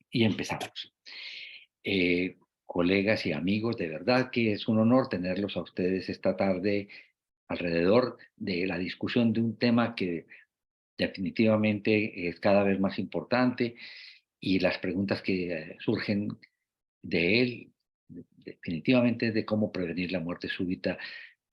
Y empezamos. Colegas y amigos, de verdad que es un honor tenerlos a ustedes esta tarde alrededor de la discusión de un tema que definitivamente es cada vez más importante y las preguntas que surgen de él definitivamente es de cómo prevenir la muerte súbita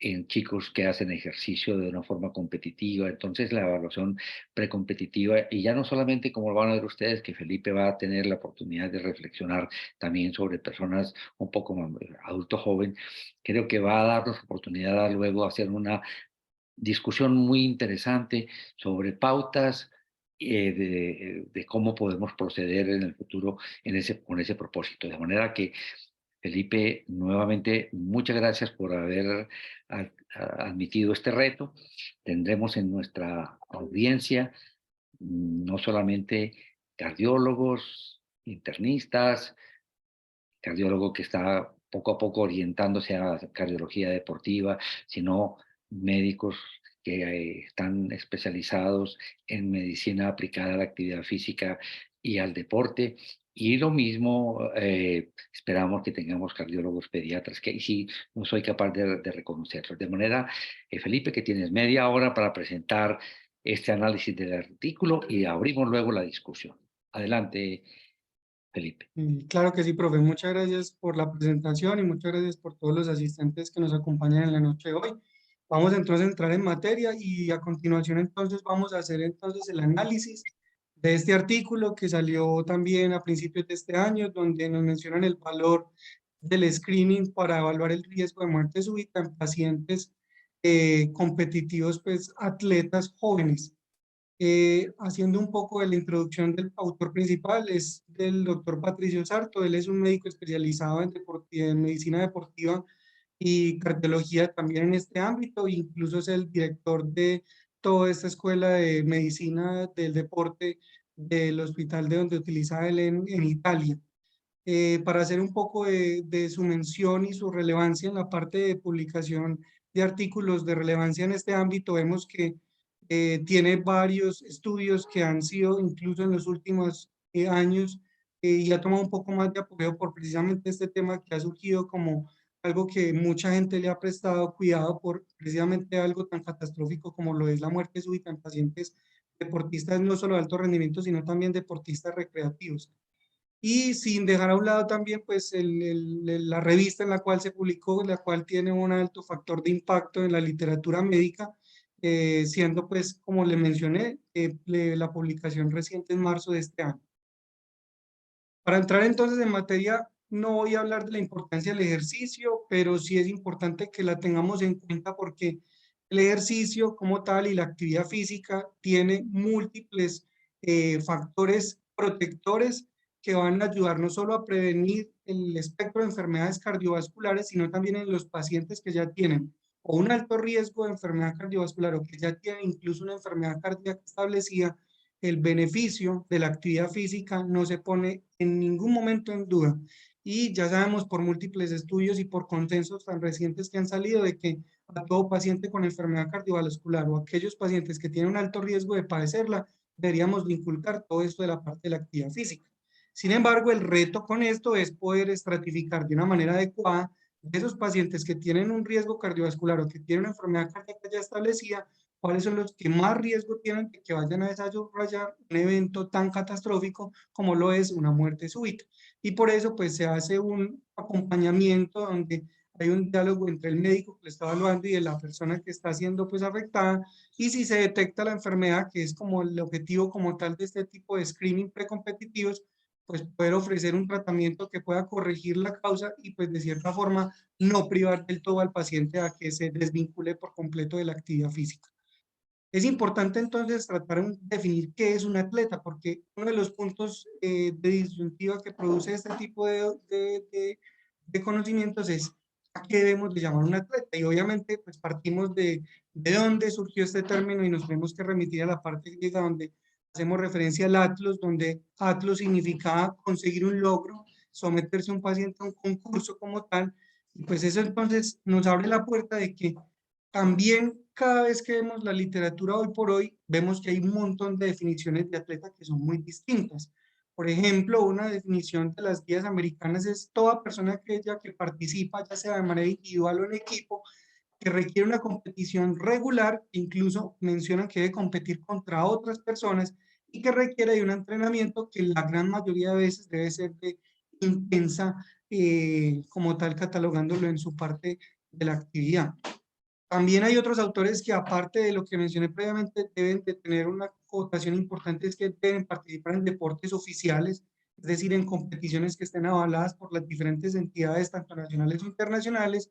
en chicos que hacen ejercicio de una forma competitiva. Entonces, la evaluación precompetitiva, y ya no solamente como lo van a ver ustedes, que Felipe va a tener la oportunidad de reflexionar también sobre personas un poco más adulto joven, creo que va a darnos oportunidad a luego hacer una discusión muy interesante sobre pautas de cómo podemos proceder en el futuro con ese propósito. De manera que Felipe, nuevamente, muchas gracias por haber admitido este reto. Tendremos en nuestra audiencia no solamente cardiólogos, internistas, cardiólogo que está poco a poco orientándose a cardiología deportiva, sino médicos que están especializados en medicina aplicada a la actividad física y al deporte. Y lo mismo esperamos que tengamos cardiólogos pediatras, que ahí sí no soy capaz de reconocerlos. De manera, Felipe, que tienes media hora para presentar este análisis del artículo y abrimos luego la discusión. Adelante, Felipe. Claro que sí, profe. Muchas gracias por la presentación y muchas gracias por todos los asistentes que nos acompañan en la noche de hoy. Vamos entonces a entrar en materia y a continuación entonces vamos a hacer entonces el análisis de este artículo que salió también a principios de este año, donde nos mencionan el valor del screening para evaluar el riesgo de muerte súbita en pacientes competitivos, pues atletas jóvenes. Haciendo un poco de la introducción del autor principal, es del doctor Patricio Sarto. Él es un médico especializado en medicina deportiva y cardiología también en este ámbito, incluso es el director de toda esta escuela de medicina del deporte del hospital de donde utiliza él en Italia. Para hacer un poco de su mención y su relevancia en la parte de publicación de artículos de relevancia en este ámbito, vemos que tiene varios estudios que han sido incluso en los últimos años y ha tomado un poco más de apoyo por precisamente este tema que ha surgido como algo que mucha gente le ha prestado cuidado por precisamente algo tan catastrófico como lo es la muerte súbita en pacientes deportistas no solo de alto rendimiento, sino también deportistas recreativos. Y sin dejar a un lado también pues la revista en la cual se publicó, la cual tiene un alto factor de impacto en la literatura médica, siendo pues como le mencioné, la publicación reciente en marzo de este año. Para entrar entonces en materia, no voy a hablar de la importancia del ejercicio, pero sí es importante que la tengamos en cuenta porque el ejercicio como tal y la actividad física tiene múltiples factores protectores que van a ayudar no solo a prevenir el espectro de enfermedades cardiovasculares, sino también en los pacientes que ya tienen o un alto riesgo de enfermedad cardiovascular o que ya tienen incluso una enfermedad cardíaca establecida. El beneficio de la actividad física no se pone en ningún momento en duda. Y ya sabemos por múltiples estudios y por consensos tan recientes que han salido de que a todo paciente con enfermedad cardiovascular o aquellos pacientes que tienen un alto riesgo de padecerla, deberíamos inculcar todo esto de la parte de la actividad física. Sin embargo, el reto con esto es poder estratificar de una manera adecuada de esos pacientes que tienen un riesgo cardiovascular o que tienen una enfermedad cardíaca ya establecida, cuáles son los que más riesgo tienen de que vayan a desarrollar un evento tan catastrófico como lo es una muerte súbita. Y por eso pues se hace un acompañamiento donde hay un diálogo entre el médico que le está evaluando y de la persona que está siendo pues afectada, y si se detecta la enfermedad, que es como el objetivo como tal de este tipo de screening precompetitivos, pues poder ofrecer un tratamiento que pueda corregir la causa y pues de cierta forma no privar del todo al paciente a que se desvincule por completo de la actividad física. Es importante entonces tratar de definir qué es un atleta, porque uno de los puntos de disyuntiva que produce este tipo de conocimientos es a qué debemos de llamar un atleta. Y obviamente pues partimos de dónde surgió este término y nos tenemos que remitir a la parte griega donde hacemos referencia al atlos, donde atlos significaba conseguir un logro, someterse a un paciente a un concurso como tal. Y pues eso entonces nos abre la puerta de que también cada vez que vemos la literatura hoy por hoy, vemos que hay un montón de definiciones de atleta que son muy distintas. Por ejemplo, una definición de las guías americanas es toda persona que participa, ya sea de manera individual o en equipo, que requiere una competición regular, incluso mencionan que debe competir contra otras personas y que requiere de un entrenamiento que la gran mayoría de veces debe ser de intensa, como tal catalogándolo en su parte de la actividad. También hay otros autores que, aparte de lo que mencioné previamente, deben de tener una cotación importante, es que deben participar en deportes oficiales, es decir, en competiciones que estén avaladas por las diferentes entidades, tanto nacionales o internacionales.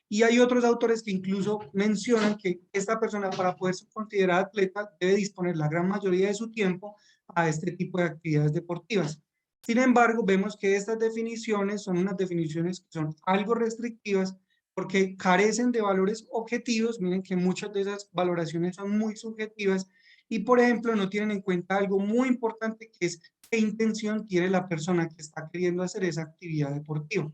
Y hay otros autores que incluso mencionan que esta persona, para poder ser considerada atleta, debe disponer la gran mayoría de su tiempo a este tipo de actividades deportivas. Sin embargo, vemos que estas definiciones son unas definiciones que son algo restrictivas porque carecen de valores objetivos. Miren que muchas de esas valoraciones son muy subjetivas y, por ejemplo, no tienen en cuenta algo muy importante, que es qué intención tiene la persona que está queriendo hacer esa actividad deportiva.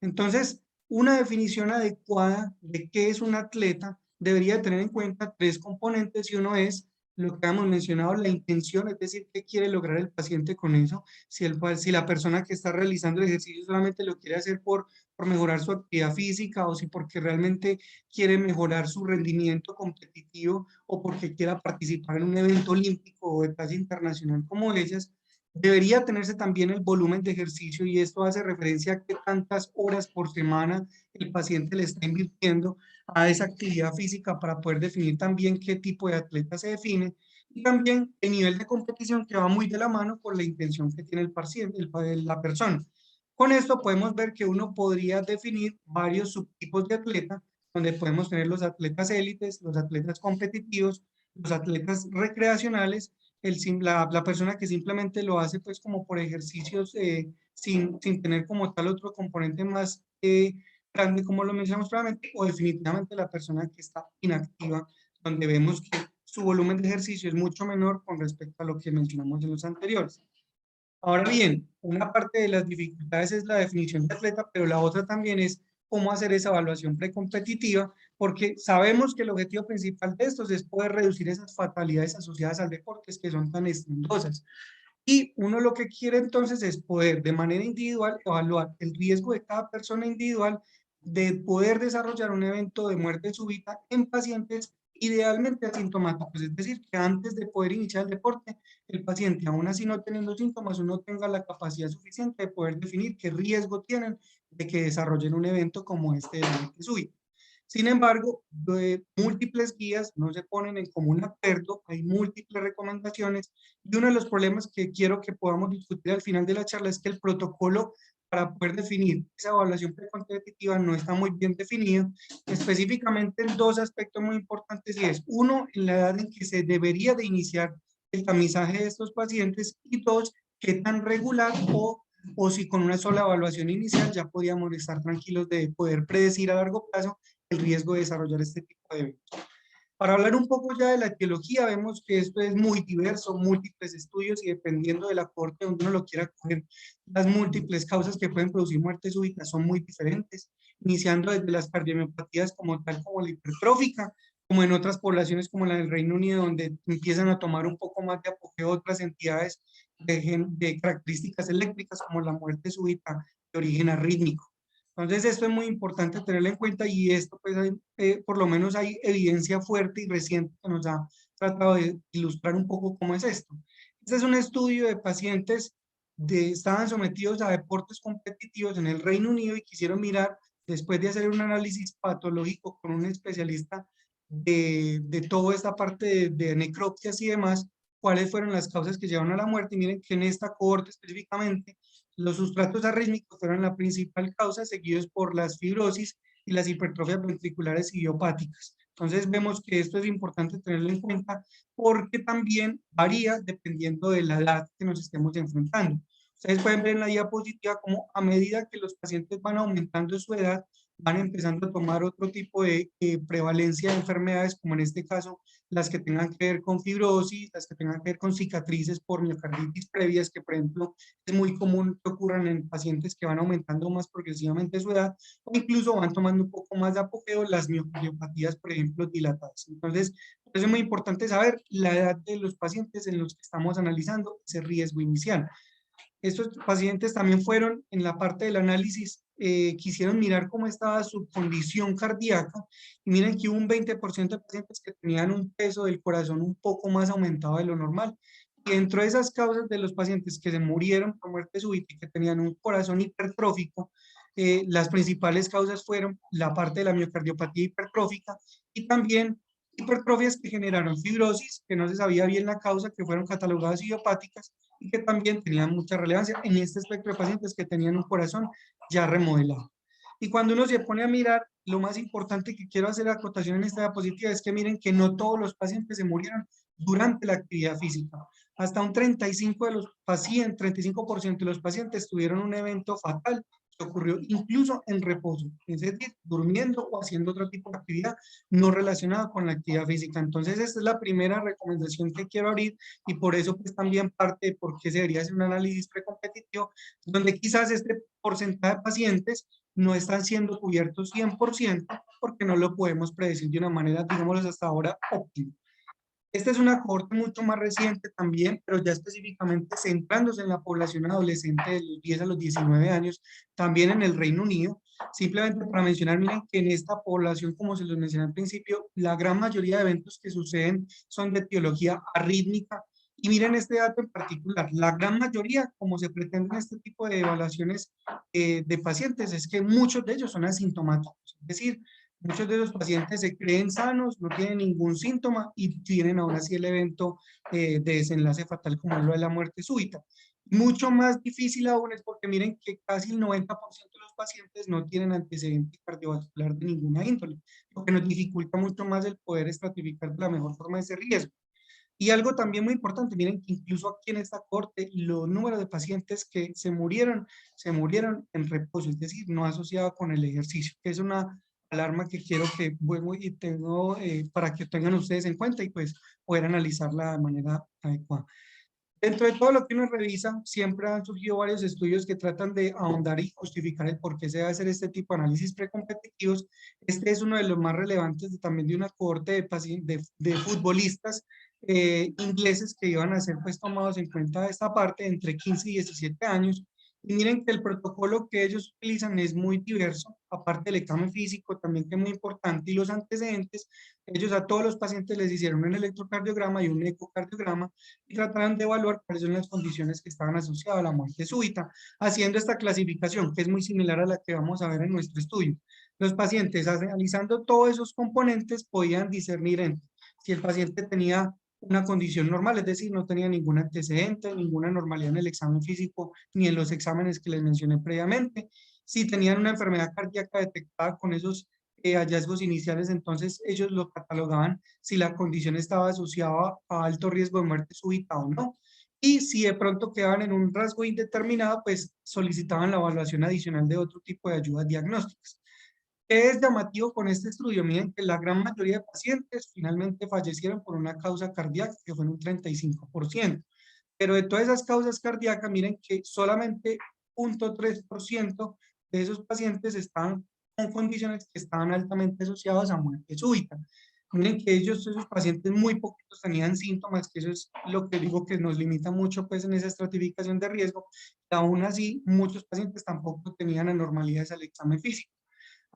Entonces, una definición adecuada de qué es un atleta debería tener en cuenta tres componentes, y uno es lo que hemos mencionado, la intención, es decir, qué quiere lograr el paciente con eso. Si la persona que está realizando el ejercicio solamente lo quiere hacer por mejorar su actividad física, o si porque realmente quiere mejorar su rendimiento competitivo, o porque quiera participar en un evento olímpico o de talla internacional como ellas. Debería tenerse también el volumen de ejercicio, y esto hace referencia a qué tantas horas por semana el paciente le está invirtiendo a esa actividad física, para poder definir también qué tipo de atleta se define, y también el nivel de competición, que va muy de la mano con la intención que tiene el paciente, la persona. Con esto podemos ver que uno podría definir varios subtipos de atleta, donde podemos tener los atletas élites, los atletas competitivos, los atletas recreacionales, la persona que simplemente lo hace pues como por ejercicios, sin tener como tal otro componente más grande, como lo mencionamos previamente, o definitivamente la persona que está inactiva, donde vemos que su volumen de ejercicio es mucho menor con respecto a lo que mencionamos en los anteriores. Ahora bien, una parte de las dificultades es la definición de atleta, pero la otra también es cómo hacer esa evaluación precompetitiva, porque sabemos que el objetivo principal de estos es poder reducir esas fatalidades asociadas al deporte, que son tan estrondosas. Y uno lo que quiere entonces es poder de manera individual evaluar el riesgo de cada persona individual de poder desarrollar un evento de muerte súbita en pacientes idealmente asintomáticos, es decir, que antes de poder iniciar el deporte, el paciente, aún así no teniendo síntomas, uno tenga la capacidad suficiente de poder definir qué riesgo tienen de que desarrollen un evento como este de la muerte súbita. Sin embargo, múltiples guías no se ponen en común acuerdo, hay múltiples recomendaciones, y uno de los problemas que quiero que podamos discutir al final de la charla es que el protocolo para poder definir esa evaluación precompetitiva no está muy bien definido, específicamente en dos aspectos muy importantes, y es uno, en la edad en que se debería de iniciar el tamizaje de estos pacientes, y dos, qué tan regular, o si con una sola evaluación inicial ya podíamos estar tranquilos de poder predecir a largo plazo el riesgo de desarrollar este tipo de eventos. Para hablar un poco ya de la etiología, vemos que esto es muy diverso, múltiples estudios, y dependiendo del aporte donde uno lo quiera coger, las múltiples causas que pueden producir muerte súbita son muy diferentes, iniciando desde las cardiomiopatías como tal, como la hipertrófica, como en otras poblaciones como la del Reino Unido, donde empiezan a tomar un poco más de apogeo otras entidades de características eléctricas, como la muerte súbita de origen arrítmico. Entonces, esto es muy importante tenerlo en cuenta, y esto, pues, por lo menos hay evidencia fuerte y reciente que nos ha tratado de ilustrar un poco cómo es esto. Este es un estudio de pacientes estaban sometidos a deportes competitivos en el Reino Unido, y quisieron mirar, después de hacer un análisis patológico con un especialista de toda esta parte de necropsias y demás, cuáles fueron las causas que llevaron a la muerte. Y miren que en esta cohorte específicamente, los sustratos arrítmicos fueron la principal causa, seguidos por las fibrosis y las hipertrofias ventriculares idiopáticas. Entonces vemos que esto es importante tenerlo en cuenta, porque también varía dependiendo de la edad que nos estemos enfrentando. Ustedes pueden ver en la diapositiva cómo, a medida que los pacientes van aumentando su edad, van empezando a tomar otro tipo de prevalencia de enfermedades, como en este caso las que tengan que ver con fibrosis, las que tengan que ver con cicatrices por miocarditis previas, que por ejemplo es muy común que ocurran en pacientes que van aumentando más progresivamente su edad, o incluso van tomando un poco más de apogeo las miocardiopatías, por ejemplo, dilatadas. Entonces, es muy importante saber la edad de los pacientes en los que estamos analizando ese riesgo inicial. Estos pacientes también fueron en la parte del análisis, quisieron mirar cómo estaba su condición cardíaca y miren que hubo un 20% de pacientes que tenían un peso del corazón un poco más aumentado de lo normal. Y dentro de esas causas de los pacientes que se murieron por muerte súbita y que tenían un corazón hipertrófico, las principales causas fueron la parte de la miocardiopatía hipertrófica y también hipertrofias que generaron fibrosis, que no se sabía bien la causa, que fueron catalogadas idiopáticas y que también tenían mucha relevancia en este espectro de pacientes que tenían un corazón ya remodelado. Y cuando uno se pone a mirar, lo más importante que quiero hacer acotación en esta diapositiva es que miren que no todos los pacientes se murieron durante la actividad física. Hasta un 35% de los pacientes, 35% de los pacientes tuvieron un evento fatal que ocurrió incluso en reposo, es decir, durmiendo o haciendo otro tipo de actividad no relacionada con la actividad física. Entonces, esta es la primera recomendación que quiero abrir y por eso pues también parte de por qué se debería hacer un análisis precompetitivo, donde quizás este porcentaje de pacientes no están siendo cubiertos 100% porque no lo podemos predecir de una manera, digámoslo hasta ahora, óptima. Esta es una cohorte mucho más reciente también, pero ya específicamente centrándose en la población adolescente de los 10 a los 19 años, también en el Reino Unido. Simplemente para mencionar, miren que en esta población, como se los mencioné al principio, la gran mayoría de eventos que suceden son de etiología arrítmica. Y miren este dato en particular, la gran mayoría, como se pretende en este tipo de evaluaciones de pacientes, es que muchos de ellos son asintomáticos. Es decir, muchos de los pacientes se creen sanos, no tienen ningún síntoma y tienen aún así el evento de desenlace fatal como es lo de la muerte súbita. Mucho más difícil aún es porque miren que casi el 90% de los pacientes no tienen antecedente cardiovascular de ninguna índole, lo que nos dificulta mucho más el poder estratificar de la mejor forma ese riesgo. Y algo también muy importante, miren que incluso aquí en esta corte, los números de pacientes que se murieron en reposo, es decir, no asociado con el ejercicio, que es una alarma que quiero que vuelvo y tengo para que tengan ustedes en cuenta y pues poder analizarla de manera adecuada. Dentro de todo lo que uno revisa, siempre han surgido varios estudios que tratan de ahondar y justificar el por qué se debe hacer este tipo de análisis precompetitivos. Este es uno de los más relevantes también de una cohorte de futbolistas ingleses que iban a ser pues tomados en cuenta de esta parte entre 15 y 17 años. Y miren que el protocolo que ellos utilizan es muy diverso, aparte del examen físico también que es muy importante y los antecedentes, ellos a todos los pacientes les hicieron un electrocardiograma y un ecocardiograma y trataron de evaluar cuáles son las condiciones que estaban asociadas a la muerte súbita, haciendo esta clasificación que es muy similar a la que vamos a ver en nuestro estudio. Los pacientes, analizando todos esos componentes, podían discernir entre si el paciente tenía una condición normal, es decir, no tenía ningún antecedente, ninguna normalidad en el examen físico ni en los exámenes que les mencioné previamente. Si tenían una enfermedad cardíaca detectada con esos hallazgos iniciales, entonces ellos lo catalogaban si la condición estaba asociada a alto riesgo de muerte súbita o no. Y si de pronto quedaban en un rasgo indeterminado, pues solicitaban la evaluación adicional de otro tipo de ayudas diagnósticas. ¿Qué es llamativo con este estudio? Miren que la gran mayoría de pacientes finalmente fallecieron por una causa cardíaca, que fue en un 35%. Pero de todas esas causas cardíacas, miren que solamente 0.3% de esos pacientes estaban con condiciones que estaban altamente asociadas a muerte súbita. Miren que esos pacientes muy poquitos tenían síntomas, que eso es lo que digo que nos limita mucho pues en esa estratificación de riesgo. Y aún así, muchos pacientes tampoco tenían anormalidades al examen físico.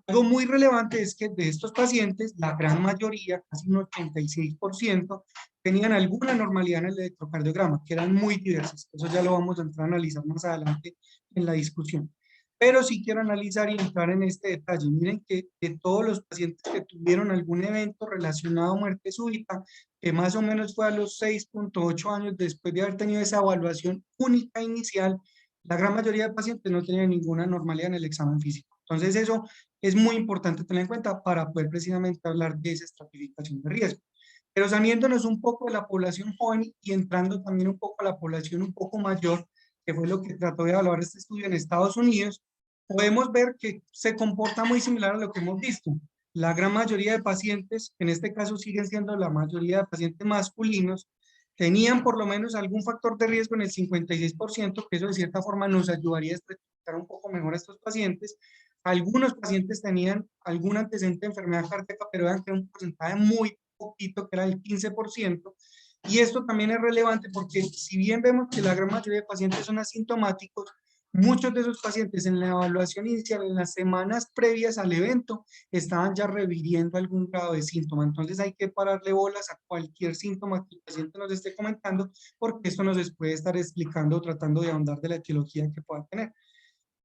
Algo muy relevante es que de estos pacientes, la gran mayoría, casi un 86%, tenían alguna normalidad en el electrocardiograma, que eran muy diversas. Eso ya lo vamos a entrar a analizar más adelante en la discusión. Pero sí quiero analizar y entrar en este detalle. Miren que de todos los pacientes que tuvieron algún evento relacionado a muerte súbita, que más o menos fue a los 6.8 años después de haber tenido esa evaluación única inicial, la gran mayoría de pacientes no tenían ninguna normalidad en el examen físico. Entonces eso es muy importante tener en cuenta para poder precisamente hablar de esa estratificación de riesgo. Pero saliéndonos un poco de la población joven y entrando también un poco a la población un poco mayor, que fue lo que trató de evaluar este estudio en Estados Unidos, podemos ver que se comporta muy similar a lo que hemos visto. La gran mayoría de pacientes, en este caso siguen siendo la mayoría de pacientes masculinos, tenían por lo menos algún factor de riesgo en el 56%, que eso de cierta forma nos ayudaría a estratificar un poco mejor a estos pacientes. Algunos pacientes tenían algún antecedente de enfermedad cardíaca, pero vean que era un porcentaje muy poquito, que era el 15%, Y esto también es relevante porque si bien vemos que la gran mayoría de pacientes son asintomáticos, muchos de esos pacientes en la evaluación inicial, en las semanas previas al evento, estaban ya reviviendo algún grado de síntoma. Entonces hay que pararle bolas a cualquier síntoma que el paciente nos esté comentando, porque esto nos puede estar explicando o tratando de ahondar de la etiología que pueda tener.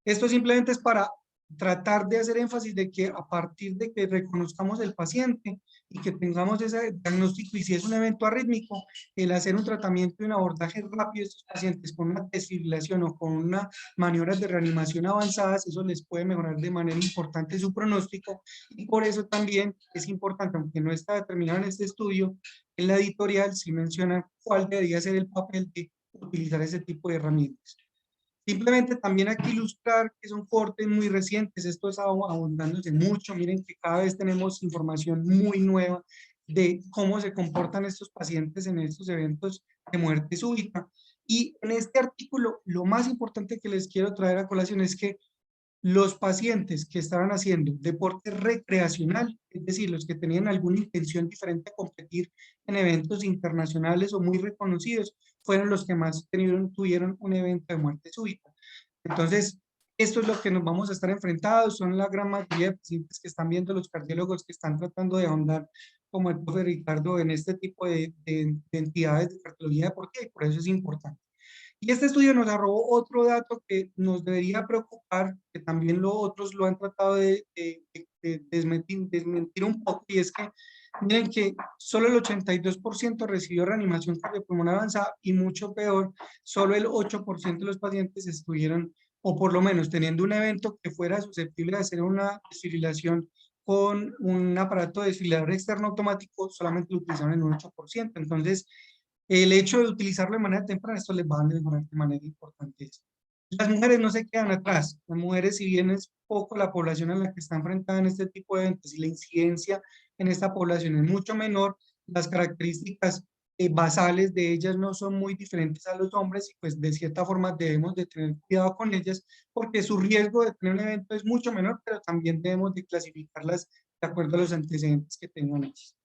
Esto simplemente es para tratar de hacer énfasis de que a partir de que reconozcamos el paciente y que tengamos ese diagnóstico, y si es un evento arrítmico, el hacer un tratamiento y un abordaje rápido de estos pacientes con una desfibrilación o con unas maniobras de reanimación avanzadas, eso les puede mejorar de manera importante su pronóstico. Y por eso también es importante, aunque no está determinado en este estudio, en la editorial sí menciona cuál debería ser el papel de utilizar ese tipo de herramientas. Simplemente también aquí ilustrar que son cortes muy recientes, esto está abundándose mucho, miren que cada vez tenemos información muy nueva de cómo se comportan estos pacientes en estos eventos de muerte súbita. Y en este artículo, lo más importante que les quiero traer a colación es que los pacientes que estaban haciendo deporte recreacional, es decir, los que tenían alguna intención diferente a competir en eventos internacionales o muy reconocidos, fueron los que más tuvieron un evento de muerte súbita. Entonces, esto es lo que nos vamos a estar enfrentados, son la gran mayoría de pacientes que están viendo, los cardiólogos que están tratando de ahondar, como el profe Ricardo, en este tipo de entidades de cardiología deportiva, y por eso es importante. Y este estudio nos arrojó otro dato que nos debería preocupar, que también otros lo han tratado de desmentir un poco, y es que miren que solo el 82% recibió reanimación cardiopulmonar avanzada, y mucho peor, solo el 8% de los pacientes estuvieron, o por lo menos teniendo un evento que fuera susceptible de hacer una desfibrilación con un aparato desfibrilador externo automático, solamente lo utilizaron en un 8%. Entonces, el hecho de utilizarlo de manera temprana, esto les va a mejorar de manera importante. Las mujeres no se quedan atrás. Las mujeres, si bien es poco la población a la que está enfrentada en este tipo de eventos y la incidencia en esta población es mucho menor, las características basales de ellas no son muy diferentes a los hombres, y pues de cierta forma debemos de tener cuidado con ellas porque su riesgo de tener un evento es mucho menor, pero también debemos de clasificarlas de acuerdo a los antecedentes que tengan ellas.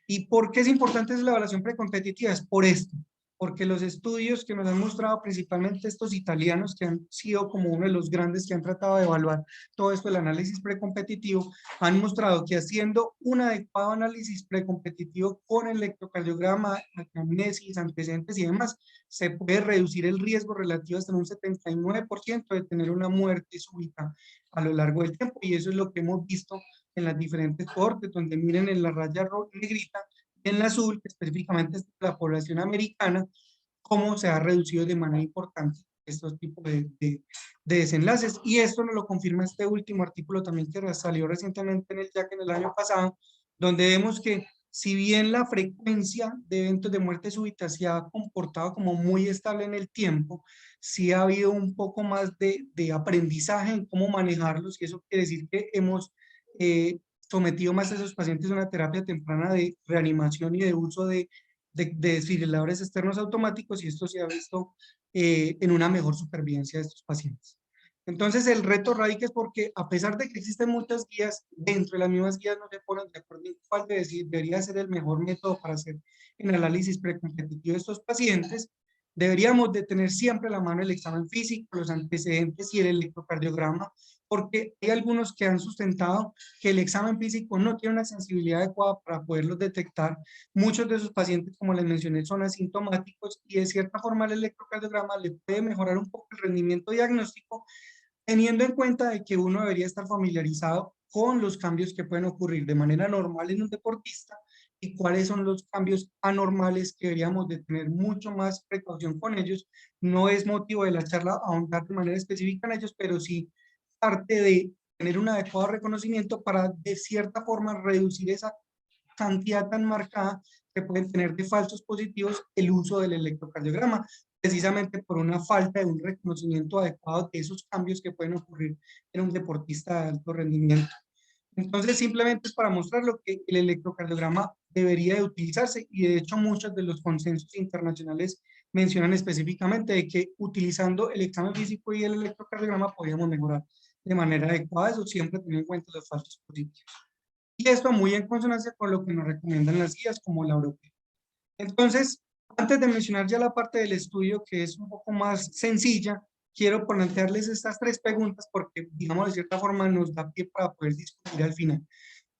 ¿Y por qué es importante la evaluación precompetitiva? Es por esto, porque los estudios que nos han mostrado, principalmente estos italianos, que han sido como uno de los grandes que han tratado de evaluar todo esto del análisis precompetitivo, han mostrado que haciendo un adecuado análisis precompetitivo con electrocardiograma, anamnesis, antecedentes y demás, se puede reducir el riesgo relativo hasta un 79% de tener una muerte súbita a lo largo del tiempo, y eso es lo que hemos visto en las diferentes cortes, donde miren en la raya negrita y en la azul, específicamente la población americana, cómo se ha reducido de manera importante estos tipos de desenlaces. Y esto nos lo confirma este último artículo también que salió recientemente en el JACC en el año pasado, donde vemos que si bien la frecuencia de eventos de muerte súbita se ha comportado como muy estable en el tiempo, sí ha habido un poco más de aprendizaje en cómo manejarlos, y eso quiere decir que hemos sometido más a esos pacientes a una terapia temprana de reanimación y de uso de desfibriladores externos automáticos, y esto se ha visto en una mejor supervivencia de estos pacientes. Entonces, el reto radica es porque, a pesar de que existen muchas guías, dentro de las mismas guías no se ponen de acuerdo en cuál debería ser el mejor método para hacer el análisis precompetitivo de estos pacientes. Deberíamos de tener siempre a la mano el examen físico, los antecedentes y el electrocardiograma, porque hay algunos que han sustentado que el examen físico no tiene una sensibilidad adecuada para poderlos detectar. Muchos de esos pacientes, como les mencioné, son asintomáticos, y de cierta forma el electrocardiograma le puede mejorar un poco el rendimiento diagnóstico, teniendo en cuenta de que uno debería estar familiarizado con los cambios que pueden ocurrir de manera normal en un deportista y cuáles son los cambios anormales que deberíamos de tener mucho más precaución con ellos. No es motivo de la charla ahondar de manera específica en ellos, pero sí parte de tener un adecuado reconocimiento para de cierta forma reducir esa cantidad tan marcada que pueden tener de falsos positivos el uso del electrocardiograma, precisamente por una falta de un reconocimiento adecuado de esos cambios que pueden ocurrir en un deportista de alto rendimiento. Entonces, simplemente es para mostrar lo que el electrocardiograma debería de utilizarse, y de hecho muchos de los consensos internacionales mencionan específicamente de que utilizando el examen físico y el electrocardiograma podríamos mejorar de manera adecuada, eso siempre teniendo en cuenta los falsos positivos. Y esto muy en consonancia con lo que nos recomiendan las guías como la europea. Entonces, Antes de mencionar ya la parte del estudio, que es un poco más sencilla, quiero plantearles estas tres preguntas porque, digamos, de cierta forma nos da pie para poder discutir al final.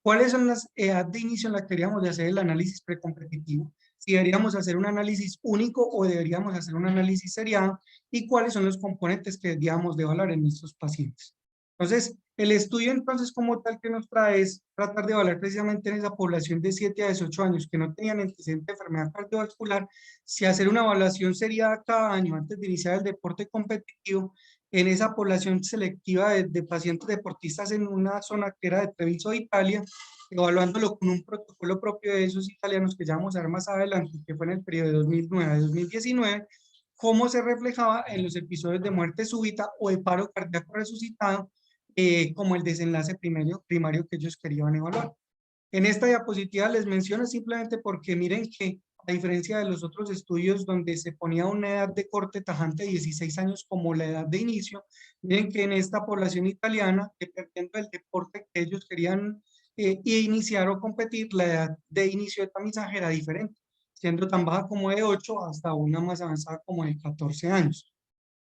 ¿Cuáles son las edades de inicio en las que deberíamos de hacer el análisis precompetitivo? Si deberíamos hacer un análisis único o deberíamos hacer un análisis seriado, y cuáles son los componentes que deberíamos de evaluar en estos pacientes. Entonces, el estudio entonces como tal que nos trae es tratar de evaluar precisamente en esa población de 7 a 18 años que no tenían antecedente de enfermedad cardiovascular, si hacer una evaluación sería cada año antes de iniciar el deporte competitivo en esa población selectiva de pacientes deportistas en una zona que era de Treviso, Italia, evaluándolo con un protocolo propio de esos italianos que ya vamos a ver más adelante, que fue en el periodo de 2009 a 2019, cómo se reflejaba en los episodios de muerte súbita o de paro cardíaco resucitado, como el desenlace primario que ellos querían evaluar. En esta diapositiva les menciono simplemente porque miren que, a diferencia de los otros estudios donde se ponía una edad de corte tajante de 16 años como la edad de inicio, miren que en esta población italiana, dependiendo del deporte que ellos querían iniciar o competir, la edad de inicio de tamizaje era diferente, siendo tan baja como de 8 hasta una más avanzada como de 14 años.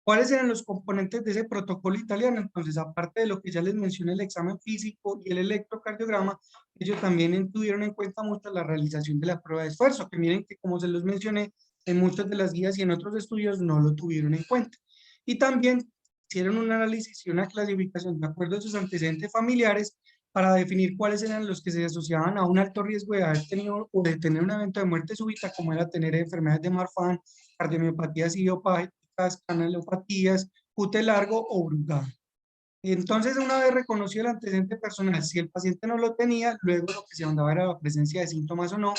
¿Cuáles eran los componentes de ese protocolo italiano? Entonces, aparte de lo que ya les mencioné, el examen físico y el electrocardiograma, ellos también tuvieron en cuenta mucho la realización de la prueba de esfuerzo, que miren que como se los mencioné, en muchas de las guías y en otros estudios no lo tuvieron en cuenta. Y también hicieron un análisis y una clasificación de acuerdo a sus antecedentes familiares para definir cuáles eran los que se asociaban a un alto riesgo de haber tenido o de tener un evento de muerte súbita, como era tener enfermedades de Marfan, cardiomiopatías idiopáticas, canalopatías, cute largo o Brugada. Entonces, una vez reconocido el antecedente personal, si el paciente no lo tenía, luego lo que se mandaba era la presencia de síntomas o no,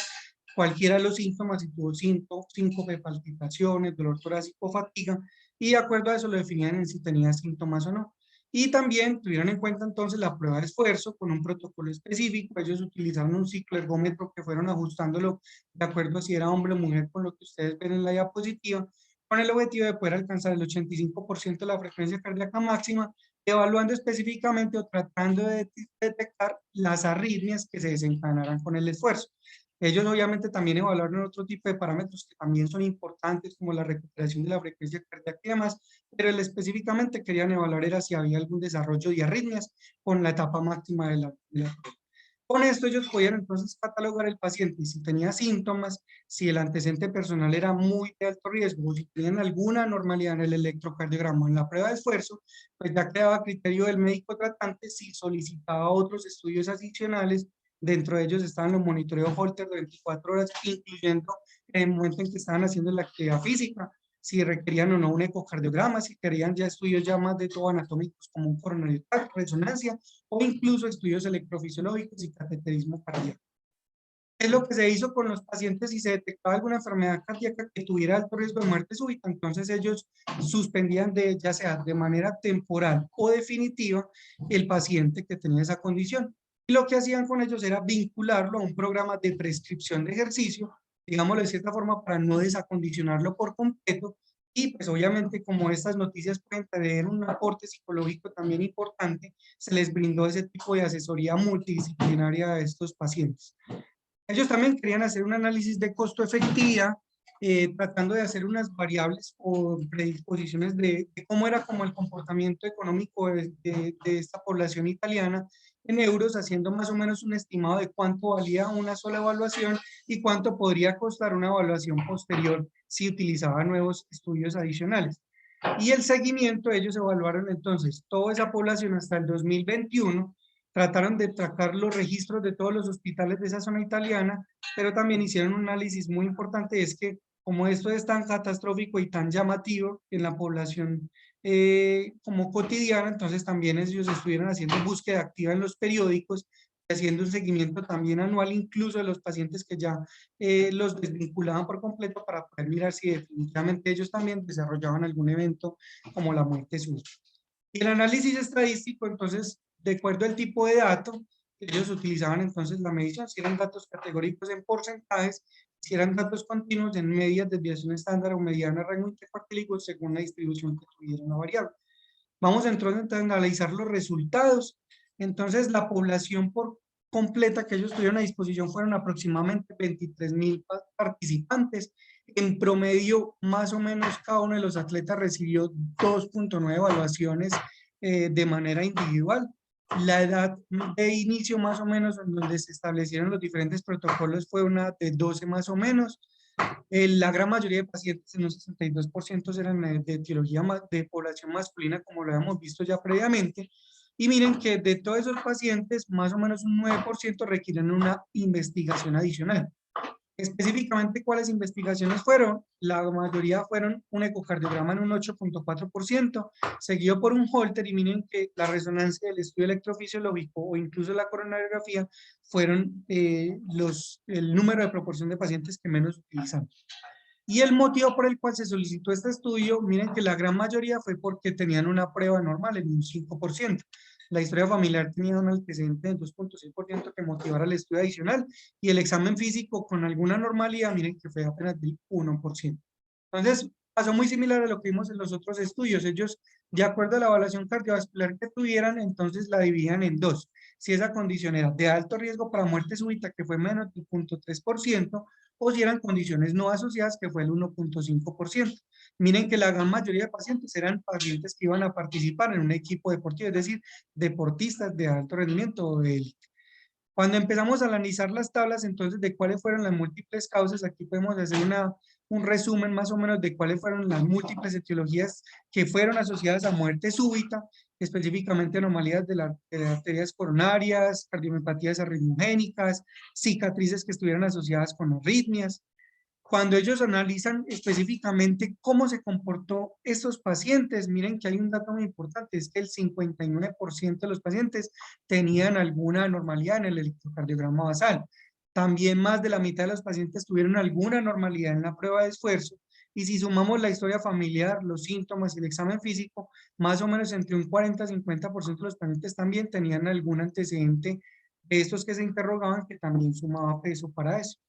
cualquiera de los síntomas, si tuvo síncope, palpitaciones, dolor torácico, fatiga, y de acuerdo a eso lo definían en si tenía síntomas o no. Y también tuvieron en cuenta entonces la prueba de esfuerzo con un protocolo específico. Ellos utilizaron un ciclo ergómetro que fueron ajustándolo de acuerdo a si era hombre o mujer, con lo que ustedes ven en la diapositiva, con el objetivo de poder alcanzar el 85% de la frecuencia cardíaca máxima, evaluando específicamente o tratando de detectar las arritmias que se desencadenaran con el esfuerzo. Ellos obviamente también evaluaron otro tipo de parámetros que también son importantes, como la recuperación de la frecuencia cardíaca y demás, pero específicamente querían evaluar era si había algún desarrollo de arritmias con la etapa máxima de la prueba. Con esto ellos podían entonces catalogar el paciente si tenía síntomas, si el antecedente personal era muy de alto riesgo, o si tenían alguna anormalidad en el electrocardiograma o en la prueba de esfuerzo, pues ya quedaba a criterio del médico tratante si solicitaba otros estudios adicionales. Dentro de ellos estaban los monitoreos Holter de 24 horas, incluyendo el momento en que estaban haciendo la actividad física, si requerían o no un ecocardiograma, si querían ya estudios ya más de todo anatómicos como un coronario, resonancia, o incluso estudios electrofisiológicos y cateterismo cardíaco. Es lo que se hizo con los pacientes si se detectaba alguna enfermedad cardíaca que tuviera alto riesgo de muerte súbita. Entonces ellos suspendían ya sea de manera temporal o definitiva el paciente que tenía esa condición. Y lo que hacían con ellos era vincularlo a un programa de prescripción de ejercicio, digámoslo de cierta forma, para no desacondicionarlo por completo. Y pues obviamente como estas noticias pueden tener un aporte psicológico también importante, se les brindó ese tipo de asesoría multidisciplinaria a estos pacientes. Ellos también querían hacer un análisis de costo-efectividad, tratando de hacer unas variables o predisposiciones de cómo era como el comportamiento económico de esta población italiana en euros, haciendo más o menos un estimado de cuánto valía una sola evaluación y cuánto podría costar una evaluación posterior si utilizaba nuevos estudios adicionales. Y el seguimiento, ellos evaluaron entonces toda esa población hasta el 2021, trataron de tratar los registros de todos los hospitales de esa zona italiana, pero también hicieron un análisis muy importante, es que como esto es tan catastrófico y tan llamativo en la población como cotidiana, entonces también ellos estuvieron haciendo búsqueda activa en los periódicos, haciendo un seguimiento también anual incluso de los pacientes que ya los desvinculaban por completo para poder mirar si definitivamente ellos también desarrollaban algún evento como la muerte súbita. Y el análisis estadístico, entonces, de acuerdo al tipo de dato, ellos utilizaban entonces la medición, si eran datos categóricos en porcentajes, si eran datos continuos en medias, desviación estándar o mediana, rango intercuartílico, según la distribución que tuviera la variable. Vamos entonces a analizar los resultados. Entonces, la población por completa que ellos tuvieron a disposición fueron aproximadamente 23.000 participantes. En promedio, más o menos, cada uno de los atletas recibió 2.9 evaluaciones de manera individual. La edad de inicio, más o menos, en donde se establecieron los diferentes protocolos, fue una de 12 más o menos. La gran mayoría de pacientes, en un 62%, eran de etiología de población masculina, como lo habíamos visto ya previamente. Y miren que de todos esos pacientes, más o menos un 9% requieren una investigación adicional. Específicamente, ¿cuáles investigaciones fueron? La mayoría fueron un ecocardiograma en un 8.4%, seguido por un Holter, y miren que la resonancia del estudio electrofisiológico o incluso la coronariografía fueron el número de proporción de pacientes que menos utilizan. Y el motivo por el cual se solicitó este estudio, miren que la gran mayoría fue porque tenían una prueba normal en un 5%. La historia familiar tenía un antecedente del 2.6% que motivara el estudio adicional, y el examen físico con alguna normalidad, miren que fue apenas del 1%. Entonces, pasó muy similar a lo que vimos en los otros estudios. Ellos, de acuerdo a la evaluación cardiovascular que tuvieran, entonces la dividían en dos. Si esa condición era de alto riesgo para muerte súbita, que fue menos del 0.3%, o si eran condiciones no asociadas, que fue el 1.5%. Miren que la gran mayoría de pacientes eran pacientes que iban a participar en un equipo deportivo, es decir, deportistas de alto rendimiento o de élite. Cuando empezamos a analizar las tablas, entonces, de cuáles fueron las múltiples causas, aquí podemos hacer un resumen más o menos de cuáles fueron las múltiples etiologías que fueron asociadas a muerte súbita, específicamente anomalías de las arterias coronarias, cardiomiopatías arritmogénicas, cicatrices que estuvieran asociadas con arritmias. Cuando ellos analizan específicamente cómo se comportó estos pacientes, miren que hay un dato muy importante, es que el 59% de los pacientes tenían alguna anormalidad en el electrocardiograma basal. También más de la mitad de los pacientes tuvieron alguna anormalidad en la prueba de esfuerzo, y si sumamos la historia familiar, los síntomas y el examen físico, más o menos entre un 40 y 50% de los pacientes también tenían algún antecedente de estos que se interrogaban, que también sumaba peso para eso.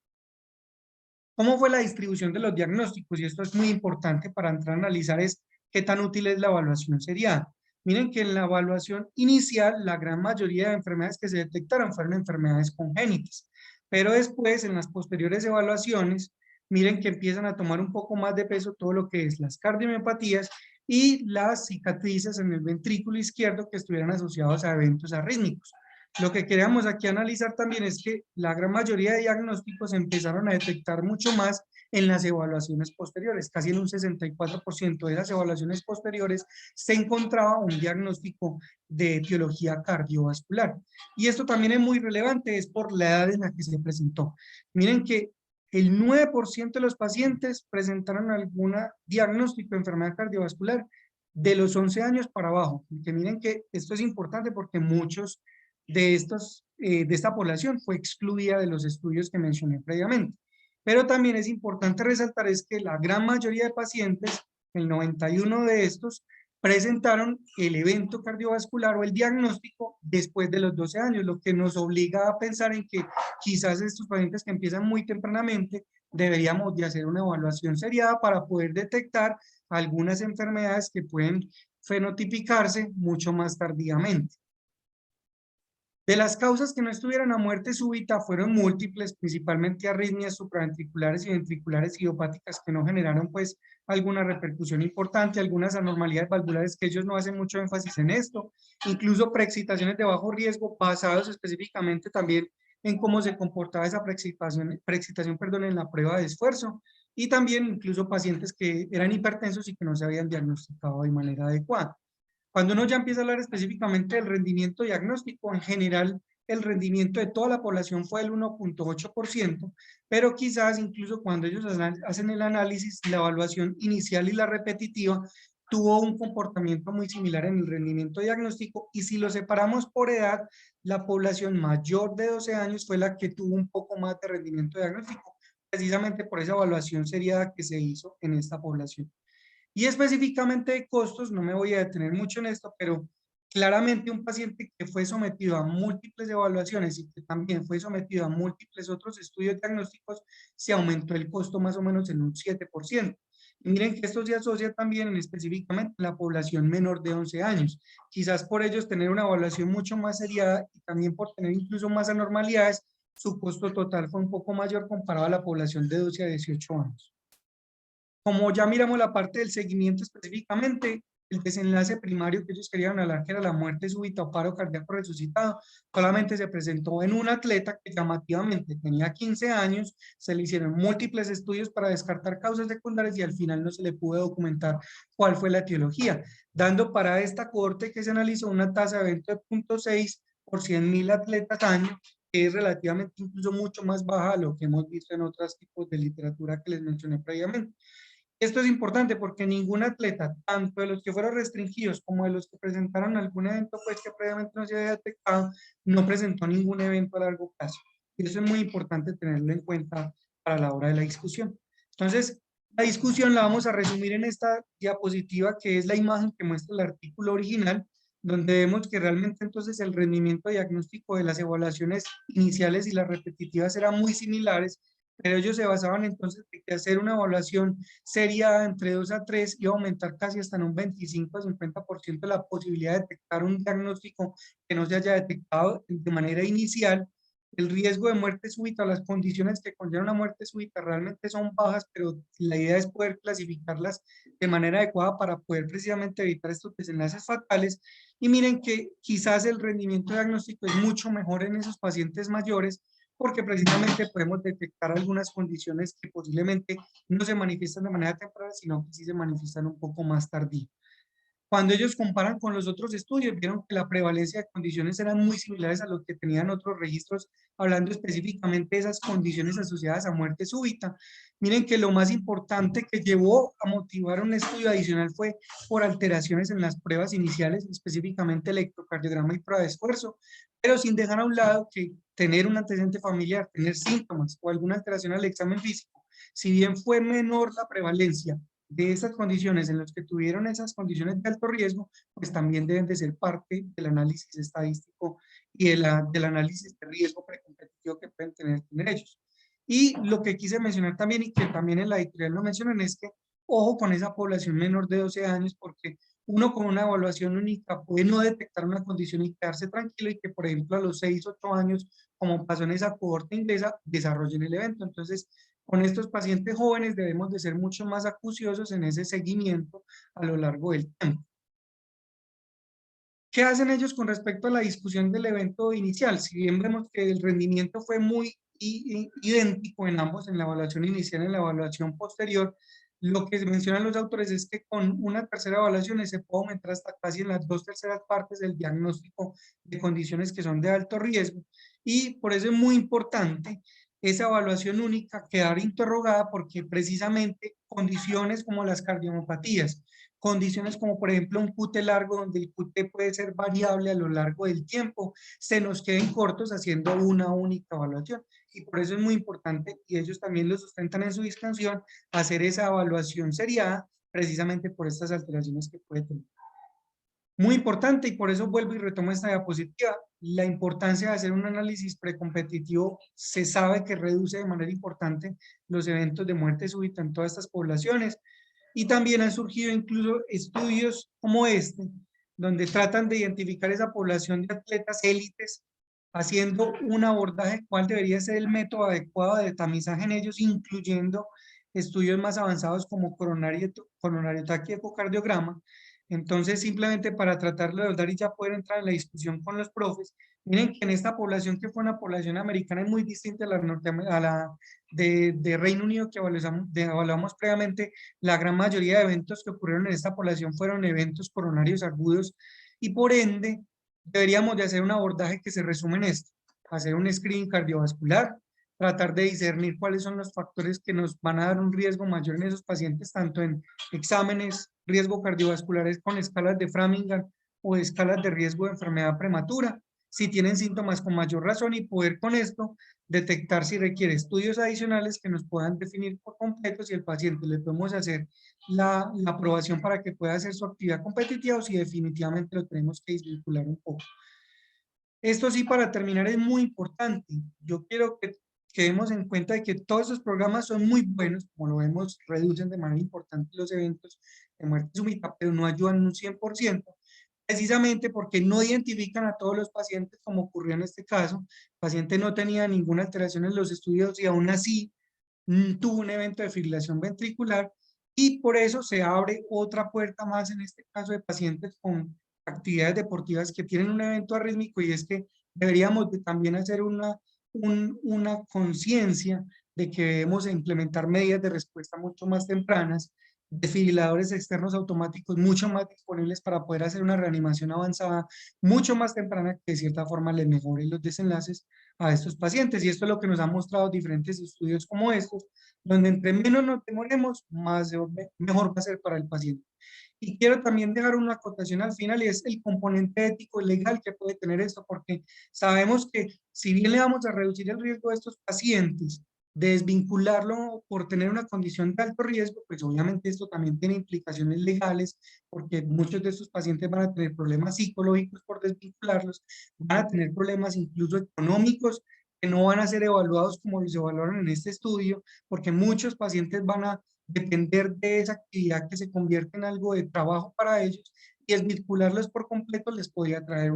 ¿Cómo fue la distribución de los diagnósticos? Y esto es muy importante para entrar a analizar es qué tan útil es la evaluación seriada. Miren que en la evaluación inicial, la gran mayoría de enfermedades que se detectaron fueron enfermedades congénitas, pero después, en las posteriores evaluaciones, miren que empiezan a tomar un poco más de peso todo lo que es las cardiomiopatías y las cicatrices en el ventrículo izquierdo que estuvieran asociados a eventos arrítmicos. Lo que queríamos aquí analizar también es que la gran mayoría de diagnósticos se empezaron a detectar mucho más en las evaluaciones posteriores. Casi en un 64% de las evaluaciones posteriores se encontraba un diagnóstico de etiología cardiovascular. Y esto también es muy relevante, es por la edad en la que se presentó. Miren que el 9% de los pacientes presentaron algún diagnóstico de enfermedad cardiovascular de los 11 años para abajo. Que miren que esto es importante porque muchos de esta población fue excluida de los estudios que mencioné previamente. Pero también es importante resaltar es que la gran mayoría de pacientes, el 91 de estos, presentaron el evento cardiovascular o el diagnóstico después de los 12 años, lo que nos obliga a pensar en que quizás estos pacientes que empiezan muy tempranamente deberíamos de hacer una evaluación seriada para poder detectar algunas enfermedades que pueden fenotipicarse mucho más tardíamente. De las causas que no estuvieron a muerte súbita fueron múltiples, principalmente arritmias supraventriculares y ventriculares idiopáticas que no generaron pues alguna repercusión importante, algunas anormalidades valvulares que ellos no hacen mucho énfasis en esto, incluso preexcitaciones de bajo riesgo basados específicamente también en cómo se comportaba esa preexcitación, en la prueba de esfuerzo, y también incluso pacientes que eran hipertensos y que no se habían diagnosticado de manera adecuada. Cuando uno ya empieza a hablar específicamente del rendimiento diagnóstico, en general el rendimiento de toda la población fue el 1.8%, pero quizás incluso cuando ellos hacen el análisis, la evaluación inicial y la repetitiva tuvo un comportamiento muy similar en el rendimiento diagnóstico, y si lo separamos por edad, la población mayor de 12 años fue la que tuvo un poco más de rendimiento diagnóstico, precisamente por esa evaluación seriada que se hizo en esta población. Y específicamente de costos, no me voy a detener mucho en esto, pero claramente un paciente que fue sometido a múltiples evaluaciones y que también fue sometido a múltiples otros estudios diagnósticos, se aumentó el costo más o menos en un 7%. Y miren que esto se asocia también específicamente en la población menor de 11 años. Quizás por ellos tener una evaluación mucho más seriada y también por tener incluso más anormalidades, su costo total fue un poco mayor comparado a la población de 12 a 18 años. Como ya miramos la parte del seguimiento específicamente, el desenlace primario que ellos querían hablar, que era la muerte súbita o paro cardíaco resucitado, solamente se presentó en un atleta que llamativamente tenía 15 años, se le hicieron múltiples estudios para descartar causas secundarias y al final no se le pudo documentar cuál fue la etiología, dando para esta cohorte que se analizó una tasa de evento de 0.6 por 100.000 atletas año, que es relativamente incluso mucho más baja a lo que hemos visto en otros tipos de literatura que les mencioné previamente. Esto es importante porque ningún atleta, tanto de los que fueron restringidos como de los que presentaron algún evento pues que previamente no se había detectado, no presentó ningún evento a largo plazo. Y eso es muy importante tenerlo en cuenta para la hora de la discusión. Entonces, la discusión la vamos a resumir en esta diapositiva, que es la imagen que muestra el artículo original, donde vemos que realmente entonces el rendimiento diagnóstico de las evaluaciones iniciales y las repetitivas eran muy similares, pero ellos se basaban entonces en que hacer una evaluación sería entre 2 a 3 y aumentar casi hasta en un 25 a 50% la posibilidad de detectar un diagnóstico que no se haya detectado de manera inicial. El riesgo de muerte súbita, las condiciones que conllevan una muerte súbita realmente son bajas, pero la idea es poder clasificarlas de manera adecuada para poder precisamente evitar estos desenlaces fatales. Y miren que quizás el rendimiento diagnóstico es mucho mejor en esos pacientes mayores, porque precisamente podemos detectar algunas condiciones que posiblemente no se manifiestan de manera temprana, sino que sí se manifiestan un poco más tardío. Cuando ellos comparan con los otros estudios, vieron que la prevalencia de condiciones eran muy similares a lo que tenían otros registros, hablando específicamente de esas condiciones asociadas a muerte súbita. Miren que lo más importante que llevó a motivar un estudio adicional fue por alteraciones en las pruebas iniciales, específicamente electrocardiograma y prueba de esfuerzo, pero sin dejar a un lado que tener un antecedente familiar, tener síntomas o alguna alteración al examen físico, si bien fue menor la prevalencia de esas condiciones en las que tuvieron esas condiciones de alto riesgo, pues también deben de ser parte del análisis estadístico y del análisis de riesgo precompetitivo que pueden tener ellos. Y lo que quise mencionar también, y que también en la editorial lo mencionan, es que ojo con esa población menor de 12 años, porque uno con una evaluación única puede no detectar una condición y quedarse tranquilo y que, por ejemplo, a los 6, 8 años, como pasó en esa cohorte inglesa, desarrollen el evento. Entonces, con estos pacientes jóvenes debemos de ser mucho más acuciosos en ese seguimiento a lo largo del tiempo. ¿Qué hacen ellos con respecto a la discusión del evento inicial? Si bien vemos que el rendimiento fue muy idéntico en ambos, en la evaluación inicial y en la evaluación posterior, lo que mencionan los autores es que con una tercera evaluación se puede aumentar hasta casi en las 2/3 partes del diagnóstico de condiciones que son de alto riesgo. Y por eso es muy importante esa evaluación única quedar interrogada, porque precisamente condiciones como las cardiopatías, condiciones como por ejemplo un QT largo, donde el QT puede ser variable a lo largo del tiempo, se nos queden cortos haciendo una única evaluación. Y por eso es muy importante, y ellos también lo sustentan en su discusión, hacer esa evaluación seriada precisamente por estas alteraciones que puede tener. Muy importante, y por eso vuelvo y retomo esta diapositiva, la importancia de hacer un análisis precompetitivo. Se sabe que reduce de manera importante los eventos de muerte súbita en todas estas poblaciones, y también han surgido incluso estudios como este, donde tratan de identificar esa población de atletas élites, haciendo un abordaje, cuál debería ser el método adecuado de tamizaje en ellos, incluyendo estudios más avanzados como coronariotaquia y ecocardiograma. Entonces, simplemente para tratarlo de abordar y ya poder entrar en la discusión con los profes, miren que en esta población, que fue una población americana, es muy distinta a la de Reino Unido que evaluamos previamente. La gran mayoría de eventos que ocurrieron en esta población fueron eventos coronarios agudos, y por ende deberíamos de hacer un abordaje que se resume en esto: hacer un screening cardiovascular, tratar de discernir cuáles son los factores que nos van a dar un riesgo mayor en esos pacientes, tanto en exámenes, riesgo cardiovasculares con escalas de Framingham o escalas de riesgo de enfermedad prematura, si tienen síntomas con mayor razón, y poder con esto detectar si requiere estudios adicionales que nos puedan definir por completo si el paciente le podemos hacer la aprobación para que pueda hacer su actividad competitiva, o si definitivamente lo tenemos que desvincular un poco. Esto sí, para terminar, es muy importante. Yo quiero que quedemos en cuenta de que todos esos programas son muy buenos, como lo vemos, reducen de manera importante los eventos de muerte súbita, pero no ayudan en un 100%, precisamente porque no identifican a todos los pacientes, como ocurrió en este caso. El paciente no tenía ninguna alteración en los estudios y aún así tuvo un evento de fibrilación ventricular, Y por eso se abre otra puerta más en este caso de pacientes con actividades deportivas que tienen un evento arrítmico, y es que deberíamos de también hacer una conciencia de que debemos implementar medidas de respuesta mucho más tempranas, desfibriladores externos automáticos mucho más disponibles para poder hacer una reanimación avanzada mucho más temprana, que de cierta forma les mejore los desenlaces a estos pacientes. Y esto es lo que nos han mostrado diferentes estudios como estos, donde entre menos nos demoremos, mejor va a ser para el paciente. Y quiero también dejar una acotación al final, y es el componente ético y legal que puede tener esto, porque sabemos que si bien le vamos a reducir el riesgo de estos pacientes, de desvincularlo por tener una condición de alto riesgo, pues obviamente esto también tiene implicaciones legales, porque muchos de estos pacientes van a tener problemas psicológicos por desvincularlos, van a tener problemas incluso económicos que no van a ser evaluados como los evaluaron en este estudio, porque muchos pacientes van a depender de esa actividad que se convierte en algo de trabajo para ellos, y desvincularlos por completo les podría traer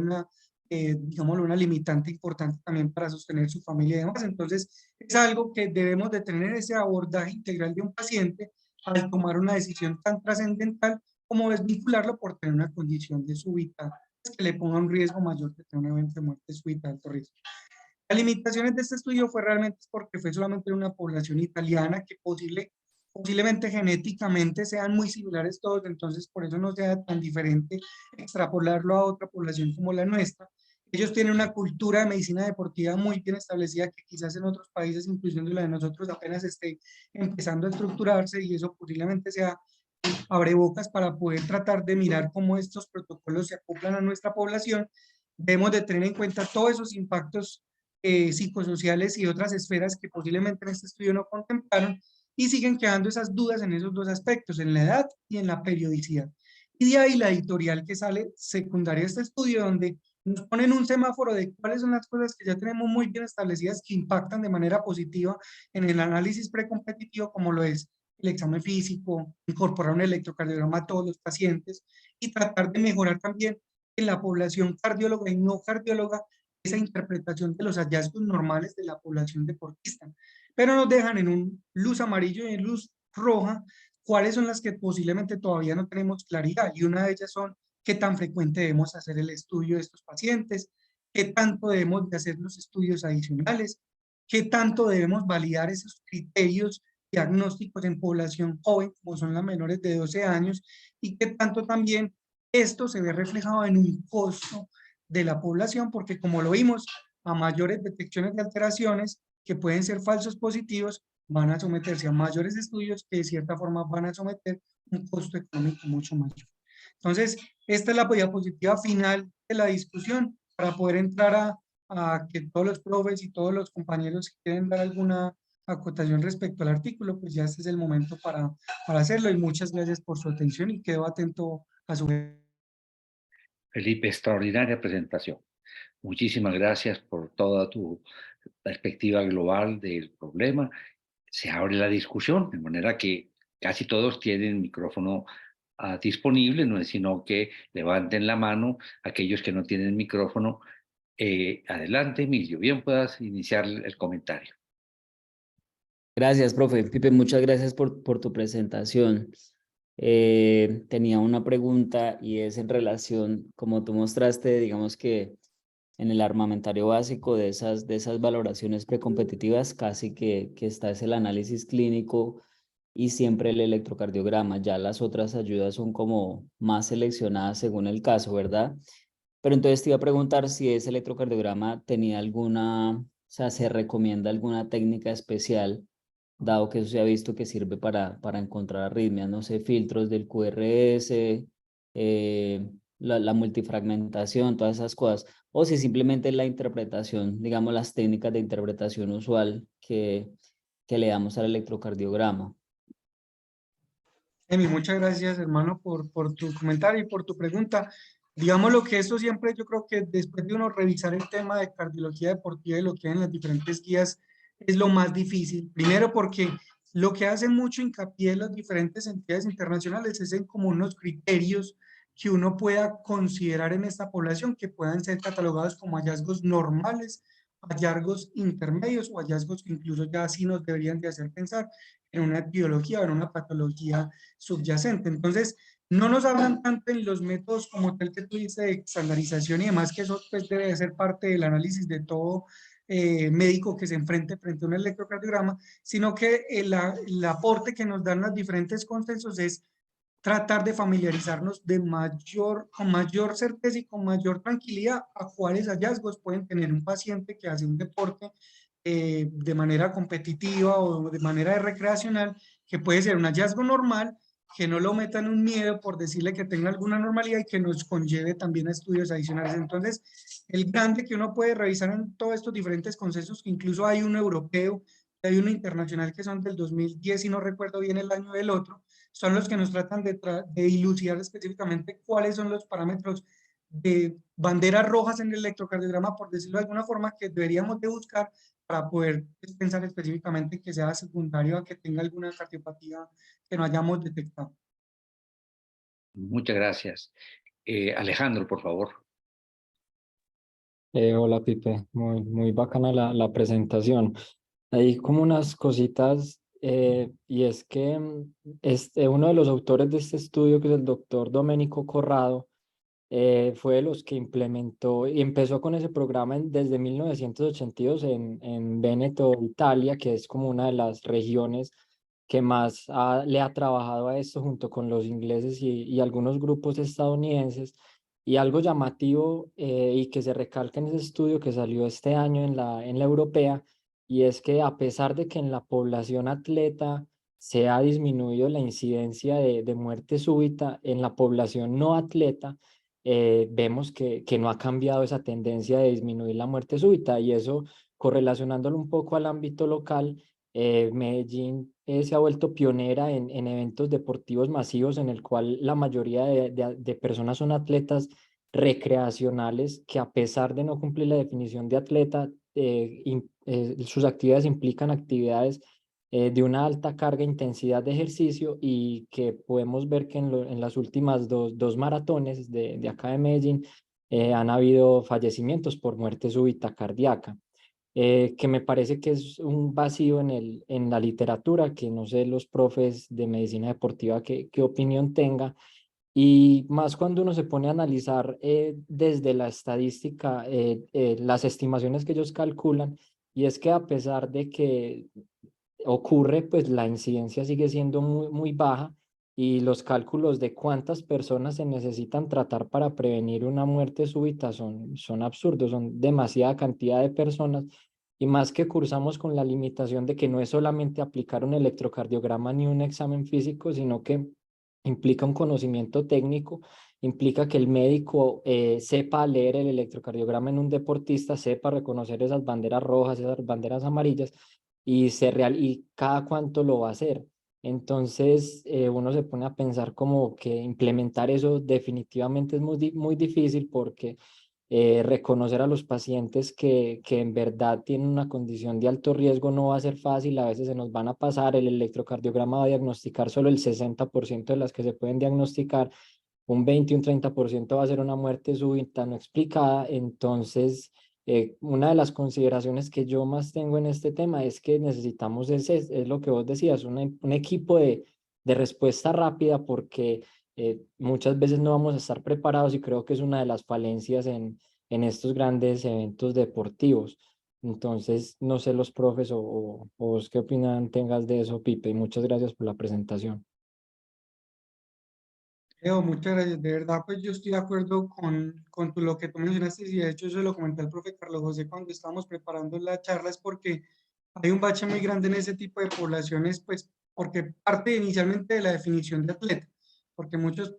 digámoslo, una limitante importante también para sostener su familia y demás. Entonces, es algo que debemos de tener ese abordaje integral de un paciente al tomar una decisión tan trascendental como desvincularlo por tener una condición de súbita, pues, que le ponga un riesgo mayor de tener un evento de muerte súbita de alto riesgo. Las limitaciones de este estudio fue realmente porque fue solamente una población italiana que posiblemente genéticamente sean muy similares todos, entonces por eso no sea tan diferente extrapolarlo a otra población como la nuestra. Ellos tienen una cultura de medicina deportiva muy bien establecida que quizás en otros países, incluyendo la de nosotros, apenas esté empezando a estructurarse, y eso posiblemente sea abrebocas para poder tratar de mirar cómo estos protocolos se acoplan a nuestra población. Debemos de tener en cuenta todos esos impactos psicosociales y otras esferas que posiblemente en este estudio no contemplaron, y siguen quedando esas dudas en esos dos aspectos, en la edad y en la periodicidad. Y de ahí la editorial que sale secundaria a este estudio, donde nos ponen un semáforo de cuáles son las cosas que ya tenemos muy bien establecidas que impactan de manera positiva en el análisis precompetitivo, como lo es el examen físico, incorporar un electrocardiograma a todos los pacientes, y tratar de mejorar también en la población cardióloga y no cardióloga esa interpretación de los hallazgos normales de la población deportista. Pero nos dejan en un luz amarillo y en luz roja cuáles son las que posiblemente todavía no tenemos claridad, y una de ellas son qué tan frecuente debemos hacer el estudio de estos pacientes, qué tanto debemos de hacer los estudios adicionales, qué tanto debemos validar esos criterios diagnósticos en población joven, como son las menores de 12 años, y qué tanto también esto se ve reflejado en un costo de la población, porque como lo vimos, a mayores detecciones de alteraciones que pueden ser falsos positivos, van a someterse a mayores estudios que de cierta forma van a someter un costo económico mucho mayor. Entonces, esta es la diapositiva final de la discusión para poder entrar a que todos los profes y todos los compañeros que quieren dar alguna acotación respecto al artículo, pues ya este es el momento para hacerlo, y muchas gracias por su atención y quedo atento a su... Felipe, extraordinaria presentación. Muchísimas gracias por toda tu perspectiva global del problema. Se abre la discusión, de manera que casi todos tienen micrófono disponible, no es sino que levanten la mano aquellos que no tienen micrófono. Adelante, Emilio, bien puedas iniciar el comentario. Gracias, profe. Pipe, muchas gracias por tu presentación. Tenía una pregunta, y es en relación, como tú mostraste, digamos que en el armamentario básico de esas valoraciones precompetitivas, casi que está es el análisis clínico y siempre el electrocardiograma. Ya las otras ayudas son como más seleccionadas según el caso, ¿verdad? Pero entonces te iba a preguntar si ese electrocardiograma tenía alguna, o sea, se recomienda alguna técnica especial, dado que eso se ha visto que sirve para encontrar arritmias, no sé, filtros del QRS, la multifragmentación, todas esas cosas, o si simplemente la interpretación, digamos, las técnicas de interpretación usual que le damos al electrocardiograma. Emi, muchas gracias, hermano, por tu comentario y por tu pregunta. Digamos lo que esto siempre, yo creo que después de uno revisar el tema de cardiología deportiva y lo que hay en las diferentes guías, es lo más difícil. Primero porque lo que hace mucho hincapié en las diferentes entidades internacionales es en como unos criterios que uno pueda considerar en esta población que puedan ser catalogados como hallazgos normales, hallazgos intermedios o hallazgos que incluso ya sí nos deberían de hacer pensar en una etiología o en una patología subyacente. Entonces, no nos hablan tanto en los métodos como tal que tú dices de estandarización y demás, que eso pues debe de ser parte del análisis de todo médico que se enfrente frente a un electrocardiograma, sino que el aporte que nos dan los diferentes consensos es tratar de familiarizarnos con mayor certeza y con mayor tranquilidad a cuáles hallazgos pueden tener un paciente que hace un deporte de manera competitiva o de manera recreacional, que puede ser un hallazgo normal, que no lo metan un miedo por decirle que tenga alguna normalidad y que nos conlleve también a estudios adicionales. Entonces, el grande que uno puede revisar en todos estos diferentes consensos, que incluso hay uno europeo, hay uno internacional que son del 2010 y no recuerdo bien el año del otro, son los que nos tratan de dilucidar específicamente cuáles son los parámetros de banderas rojas en el electrocardiograma, por decirlo de alguna forma, que deberíamos de buscar para poder pensar específicamente que sea secundario a que tenga alguna cardiopatía que no hayamos detectado. Muchas gracias. Alejandro, por favor. Hola Pipe, muy bacana la presentación. Hay como unas cositas y es que uno de los autores de este estudio, que es el doctor Domenico Corrado, fue de los que implementó y empezó con ese programa desde 1982 en Veneto, Italia, que es como una de las regiones que más le ha trabajado a esto junto con los ingleses y algunos grupos estadounidenses. Y algo llamativo y que se recalca en ese estudio que salió este año en la europea, y es que a pesar de que en la población atleta se ha disminuido la incidencia de muerte súbita, en la población no atleta vemos que no ha cambiado esa tendencia de disminuir la muerte súbita, y eso correlacionándolo un poco al ámbito local. Medellín se ha vuelto pionera en eventos deportivos masivos en el cual la mayoría de personas son atletas recreacionales que, a pesar de no cumplir la definición de atleta, sus actividades implican actividades de una alta carga e intensidad de ejercicio, y que podemos ver que en las últimas dos maratones de acá de Medellín han habido fallecimientos por muerte súbita cardíaca. Que me parece que es un vacío en la literatura, que no sé los profes de medicina deportiva qué opinión tenga, y más cuando uno se pone a analizar desde la estadística las estimaciones que ellos calculan, y es que a pesar de que ocurre, pues la incidencia sigue siendo muy baja, y los cálculos de cuántas personas se necesitan tratar para prevenir una muerte súbita son absurdos, son demasiada cantidad de personas, y más que cursamos con la limitación de que no es solamente aplicar un electrocardiograma ni un examen físico, sino que implica un conocimiento técnico, implica que el médico sepa leer el electrocardiograma en un deportista, sepa reconocer esas banderas rojas, esas banderas amarillas, y cada cuánto lo va a hacer. Entonces, uno se pone a pensar como que implementar eso definitivamente es muy difícil, porque reconocer a los pacientes que en verdad tienen una condición de alto riesgo no va a ser fácil. A veces se nos van a pasar, el electrocardiograma va a diagnosticar solo el 60% de las que se pueden diagnosticar, un 20 y un 30% va a ser una muerte súbita no explicada. Entonces, una de las consideraciones que yo más tengo en este tema es que necesitamos, es lo que vos decías, un equipo de respuesta rápida, porque muchas veces no vamos a estar preparados, y creo que es una de las falencias en estos grandes eventos deportivos. Entonces, no sé los profes o vos qué opinan tengas de eso, Pipe, y muchas gracias por la presentación. Leo, muchas gracias. De verdad, pues yo estoy de acuerdo con lo que tú mencionaste, y de hecho eso lo comenté al profe Carlos José cuando estábamos preparando la charla, es porque hay un bache muy grande en ese tipo de poblaciones, pues porque parte inicialmente de la definición de atleta, porque muchas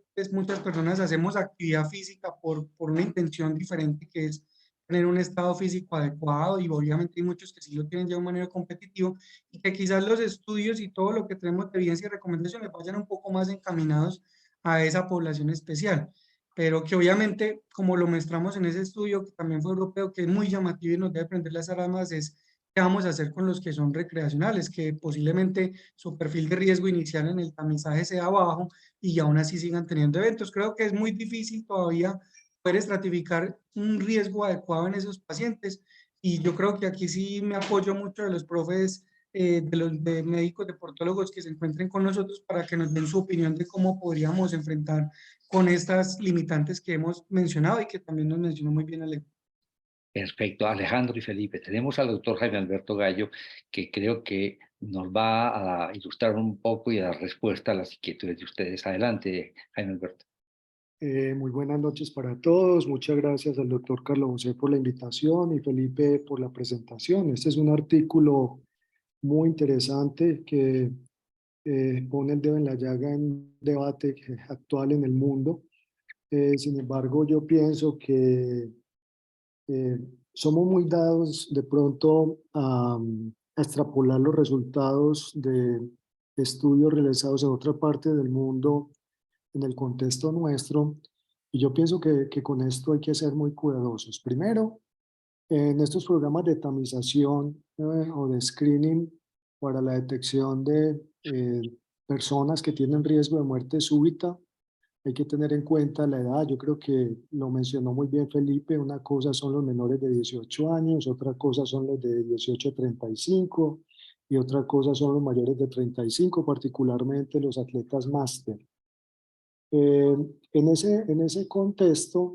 personas hacemos actividad física por una intención diferente, que es tener un estado físico adecuado, y obviamente hay muchos que sí lo tienen ya de un manera competitiva, y que quizás los estudios y todo lo que tenemos de evidencia y recomendaciones vayan un poco más encaminados a esa población especial, pero que obviamente, como lo mostramos en ese estudio, que también fue europeo, que es muy llamativo y nos debe prender las alarmas, es qué vamos a hacer con los que son recreacionales, que posiblemente su perfil de riesgo inicial en el tamizaje sea bajo y aún así sigan teniendo eventos. Creo que es muy difícil todavía poder estratificar un riesgo adecuado en esos pacientes, y yo creo que aquí sí me apoyo mucho de los profes de médicos deportólogos que se encuentren con nosotros para que nos den su opinión de cómo podríamos enfrentar con estas limitantes que hemos mencionado y que también nos mencionó muy bien Alejo. Perfecto, Alejandro y Felipe. Tenemos al doctor Jaime Alberto Gallo, que creo que nos va a ilustrar un poco y a dar respuesta a las inquietudes de ustedes. Adelante, Jaime Alberto. Muy buenas noches para todos. Muchas gracias al doctor Carlos José por la invitación y Felipe por la presentación. Este es un artículo muy interesante que pone el dedo en la llaga en un debate actual en el mundo. Sin embargo, yo pienso que somos muy dados de pronto a extrapolar los resultados de estudios realizados en otra parte del mundo en el contexto nuestro, y yo pienso que con esto hay que ser muy cuidadosos. Primero, en estos programas de tamización o de screening para la detección de personas que tienen riesgo de muerte súbita, hay que tener en cuenta la edad. Yo creo que lo mencionó muy bien Felipe. Una cosa son los menores de 18 años, otra cosa son los de 18 a 35 y otra cosa son los mayores de 35, particularmente los atletas máster. En ese contexto,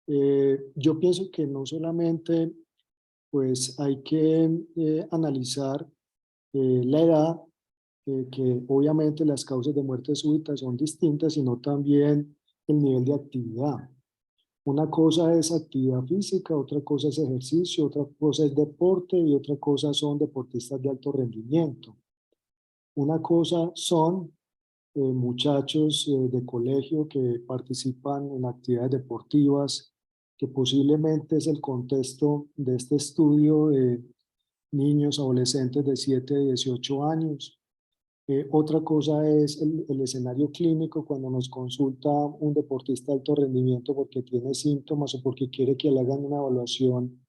yo pienso que no solamente pues, hay que analizar la edad, que obviamente las causas de muerte súbita son distintas, sino también el nivel de actividad. Una cosa es actividad física, otra cosa es ejercicio, otra cosa es deporte y otra cosa son deportistas de alto rendimiento. Una cosa son muchachos de colegio que participan en actividades deportivas, que posiblemente es el contexto de este estudio de niños, adolescentes de 7 a 18 años. Otra cosa es el escenario clínico, cuando nos consulta un deportista de alto rendimiento porque tiene síntomas o porque quiere que le hagan una evaluación,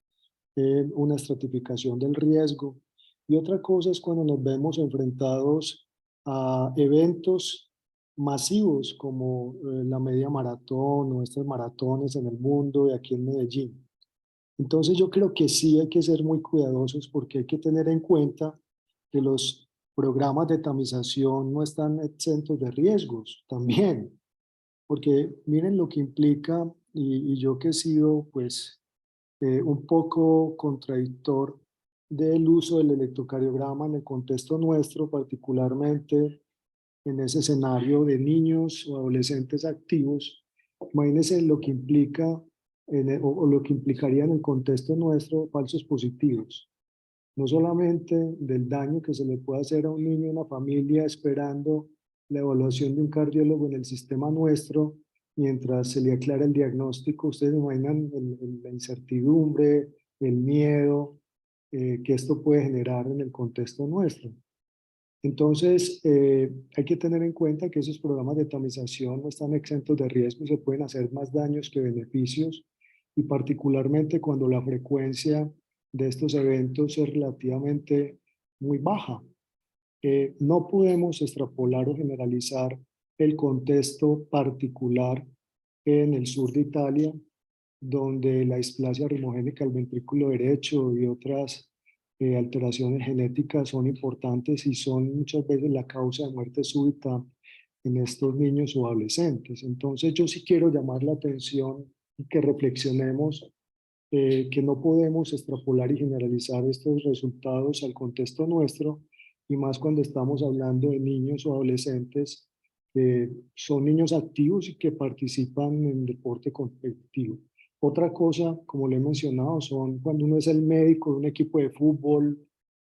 una estratificación del riesgo. Y otra cosa es cuando nos vemos enfrentados a eventos masivos como la media maratón o estas maratones en el mundo y aquí en Medellín. Entonces yo creo que sí hay que ser muy cuidadosos porque hay que tener en cuenta que los programas de tamización no están exentos de riesgos también, porque miren lo que implica, y yo que he sido pues un poco contradictor del uso del electrocardiograma en el contexto nuestro, particularmente en ese escenario de niños o adolescentes activos. Imagínense lo que implica o lo que implicaría en el contexto nuestro falsos positivos. No solamente del daño que se le puede hacer a un niño y una familia esperando la evaluación de un cardiólogo en el sistema nuestro, mientras se le aclara el diagnóstico. Ustedes imaginan la incertidumbre, el miedo que esto puede generar en el contexto nuestro. Entonces, hay que tener en cuenta que esos programas de tamización no están exentos de riesgo, se pueden hacer más daños que beneficios, y particularmente cuando la frecuencia de estos eventos es relativamente muy baja. No podemos extrapolar o generalizar el contexto particular en el sur de Italia, donde la displasia rimogénica del ventrículo derecho y otras alteraciones genéticas son importantes y son muchas veces la causa de muerte súbita en estos niños o adolescentes. Entonces yo sí quiero llamar la atención y que reflexionemos que no podemos extrapolar y generalizar estos resultados al contexto nuestro, y más cuando estamos hablando de niños o adolescentes que son niños activos y que participan en deporte competitivo. Otra cosa, como le he mencionado, son cuando uno es el médico de un equipo de fútbol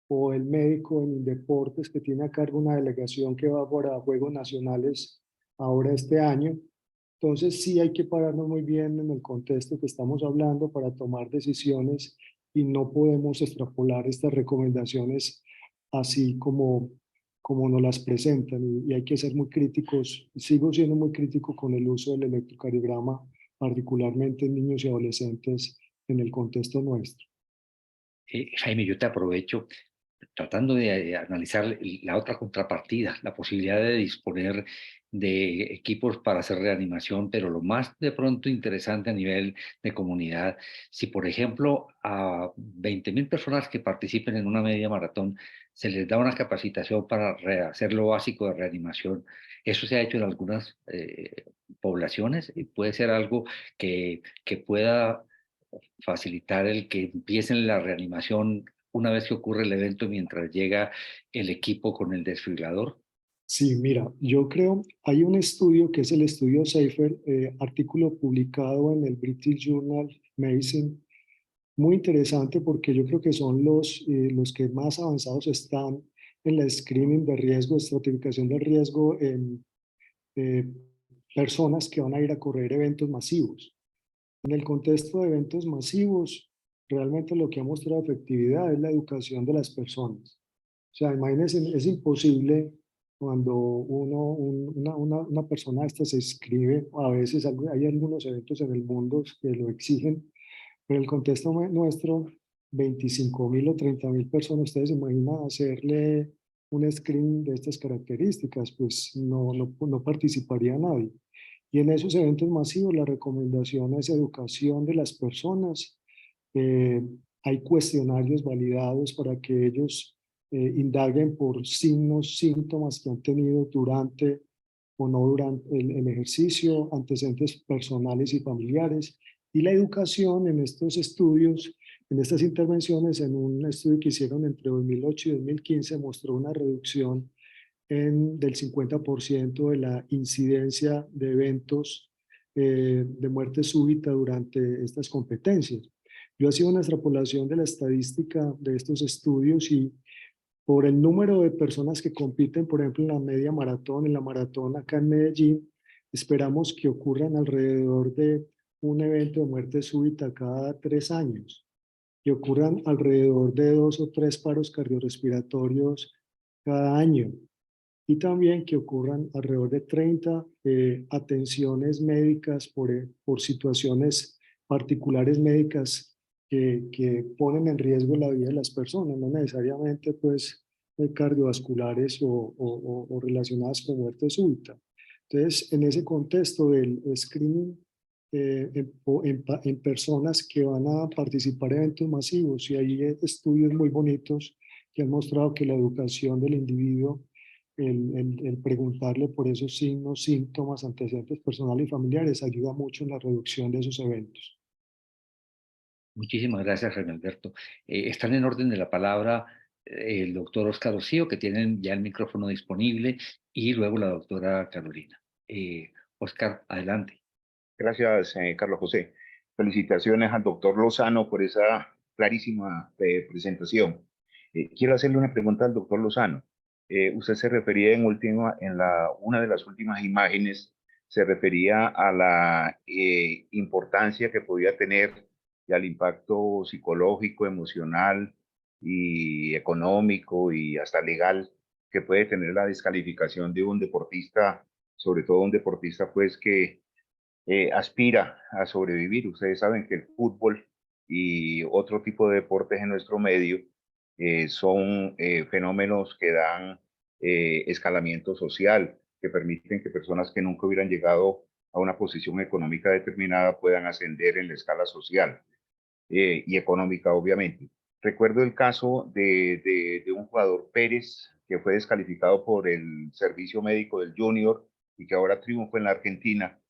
o el médico en deportes que tiene a cargo una delegación que va para Juegos Nacionales ahora este año. Entonces sí hay que pararnos muy bien en el contexto que estamos hablando para tomar decisiones, y no podemos extrapolar estas recomendaciones así como nos las presentan, y hay que ser muy críticos. Sigo siendo muy crítico con el uso del electrocardiograma, particularmente en niños y adolescentes en el contexto nuestro. Jaime, yo te aprovecho tratando de analizar la otra contrapartida, la posibilidad de disponer de equipos para hacer reanimación, pero lo más de pronto interesante a nivel de comunidad, si por ejemplo a 20.000 personas que participen en una media maratón se les da una capacitación para hacer lo básico de reanimación, eso se ha hecho en algunas poblaciones y puede ser algo que pueda facilitar el que empiecen la reanimación una vez que ocurre el evento mientras llega el equipo con el desfibrilador. Sí, mira, yo creo, hay un estudio que es el estudio SAFER, artículo publicado en el British Journal Medicine, muy interesante porque yo creo que son los que más avanzados están en la screening de riesgo, estratificación de riesgo en personas que van a ir a correr eventos masivos. En el contexto de eventos masivos, realmente lo que ha mostrado efectividad es la educación de las personas. O sea, imagínense, es imposible cuando una persona esta se inscribe, a veces hay algunos eventos en el mundo que lo exigen, pero en el contexto nuestro, 25.000 o 30.000 personas, ustedes se imaginan hacerle un screening de estas características, pues no participaría nadie. Y en esos eventos masivos la recomendación es educación de las personas. Hay cuestionarios validados para que ellos indaguen por signos, síntomas que han tenido durante o no durante el ejercicio, antecedentes personales y familiares. Y la educación en estos estudios, en estas intervenciones, en un estudio que hicieron entre 2008 y 2015, mostró una reducción del 50% de la incidencia de eventos de muerte súbita durante estas competencias. Yo hacía una extrapolación de la estadística de estos estudios y por el número de personas que compiten, por ejemplo, en la media maratón, en la maratón acá en Medellín, esperamos que ocurran alrededor de un evento de muerte súbita cada 3 años, que ocurran alrededor de 2 o 3 paros cardiorrespiratorios cada año, y también que ocurran alrededor de 30 atenciones médicas por situaciones particulares médicas que ponen en riesgo la vida de las personas, no necesariamente pues cardiovasculares o relacionadas con muerte súbita. Entonces, en ese contexto del screening en personas que van a participar en eventos masivos, y hay estudios muy bonitos que han mostrado que la educación del individuo, el preguntarle por esos signos, síntomas, antecedentes personales y familiares ayuda mucho en la reducción de esos eventos. Muchísimas gracias, René Alberto. Están en orden de la palabra el doctor Oscar Rocío, que tienen ya el micrófono disponible, y luego la doctora Carolina. Oscar, adelante. Gracias, Carlos José. Felicitaciones al doctor Lozano por esa clarísima presentación. Quiero hacerle una pregunta al doctor Lozano. Usted se refería una de las últimas imágenes, se refería a la importancia que podía tener y al impacto psicológico, emocional y económico y hasta legal que puede tener la descalificación de un deportista, sobre todo un deportista pues que aspira a sobrevivir. Ustedes saben que el fútbol y otro tipo de deportes en nuestro medio son fenómenos que dan escalamiento social, que permiten que personas que nunca hubieran llegado a una posición económica determinada puedan ascender en la escala social y económica, obviamente. Recuerdo el caso de un jugador Pérez que fue descalificado por el servicio médico del Junior y que ahora triunfa en la Argentina,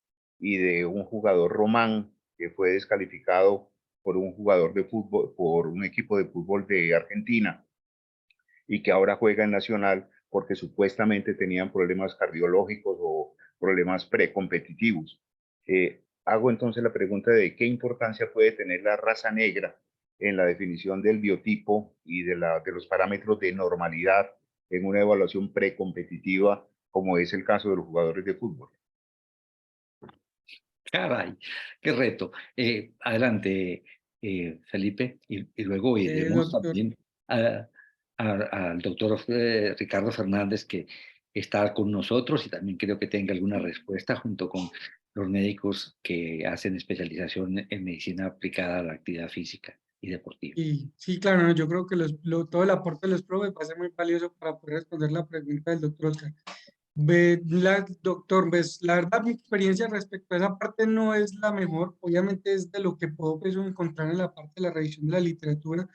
y de un jugador Román que fue descalificado por un jugador de fútbol, por un equipo de fútbol de Argentina, y que ahora juega en Nacional porque supuestamente tenían problemas cardiológicos o problemas precompetitivos. Hago entonces la pregunta de qué importancia puede tener la raza negra en la definición del biotipo y de los parámetros de normalidad en una evaluación precompetitiva, como es el caso de los jugadores de fútbol. Caray, qué reto. Adelante, Felipe, y luego iremos Doctor. también al doctor Ricardo Fernández, que está con nosotros y también creo que tenga alguna respuesta junto con los médicos que hacen especialización en medicina aplicada a la actividad física y deportiva. Y sí, claro, no, yo creo que todo el aporte de los profes va a ser muy valioso para poder responder la pregunta del doctor Oscar. Doctor, la verdad mi experiencia respecto a esa parte no es la mejor, obviamente es de lo que puedo pues, encontrar en la parte de la revisión de la literatura.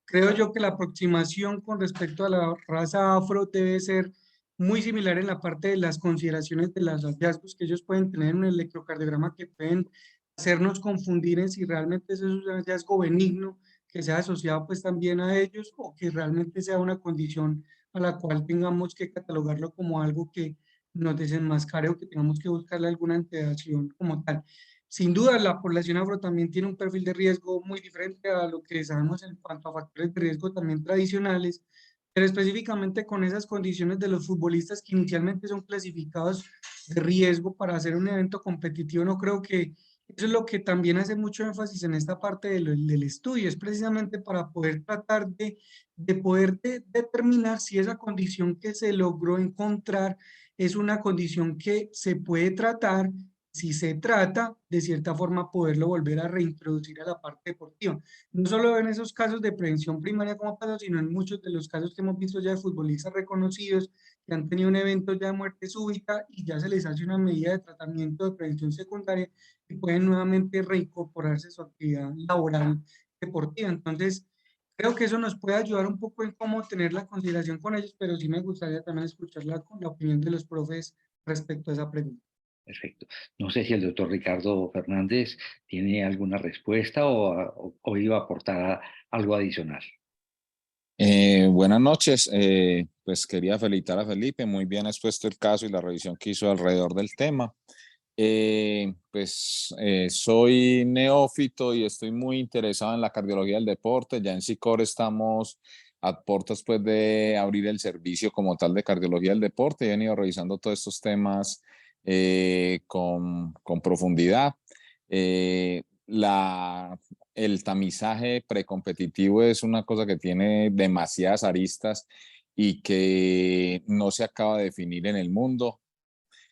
Creo yo que la aproximación con respecto a la raza afro debe ser muy similar en la parte de las consideraciones de los hallazgos que ellos pueden tener en el electrocardiograma que pueden hacernos confundir en si realmente eso es un hallazgo benigno que sea asociado pues también a ellos o que realmente sea una condición a la cual tengamos que catalogarlo como algo que nos desenmascare o que tengamos que buscarle alguna antecedentación como tal. Sin duda, la población afro también tiene un perfil de riesgo muy diferente a lo que sabemos en cuanto a factores de riesgo también tradicionales, pero específicamente con esas condiciones de los futbolistas que inicialmente son clasificados de riesgo para hacer un evento competitivo, no creo que eso es lo que también hace mucho énfasis en esta parte del estudio, es precisamente para poder tratar de poder determinar si esa condición que se logró encontrar es una condición que se puede tratar, si se trata, de cierta forma poderlo volver a reintroducir a la parte deportiva. No solo en esos casos de prevención primaria como pasó, sino en muchos de los casos que hemos visto ya de futbolistas reconocidos que han tenido un evento ya de muerte súbita y ya se les hace una medida de tratamiento de prevención secundaria y pueden nuevamente reincorporarse a su actividad laboral deportiva. Entonces, creo que eso nos puede ayudar un poco en cómo tener la consideración con ellos, pero sí me gustaría también escuchar la opinión de los profes respecto a esa pregunta. Perfecto. No sé si el doctor Ricardo Fernández tiene alguna respuesta o iba a aportar algo adicional. Buenas noches. Pues quería felicitar a Felipe. Muy bien expuesto el caso y la revisión que hizo alrededor del tema. Soy neófito y estoy muy interesado en la cardiología del deporte. Ya en SICOR estamos a puertas pues, de abrir el servicio como tal de cardiología del deporte. He venido revisando todos estos temas con profundidad. Eh, la, el tamizaje precompetitivo es una cosa que tiene demasiadas aristas y que no se acaba de definir en el mundo.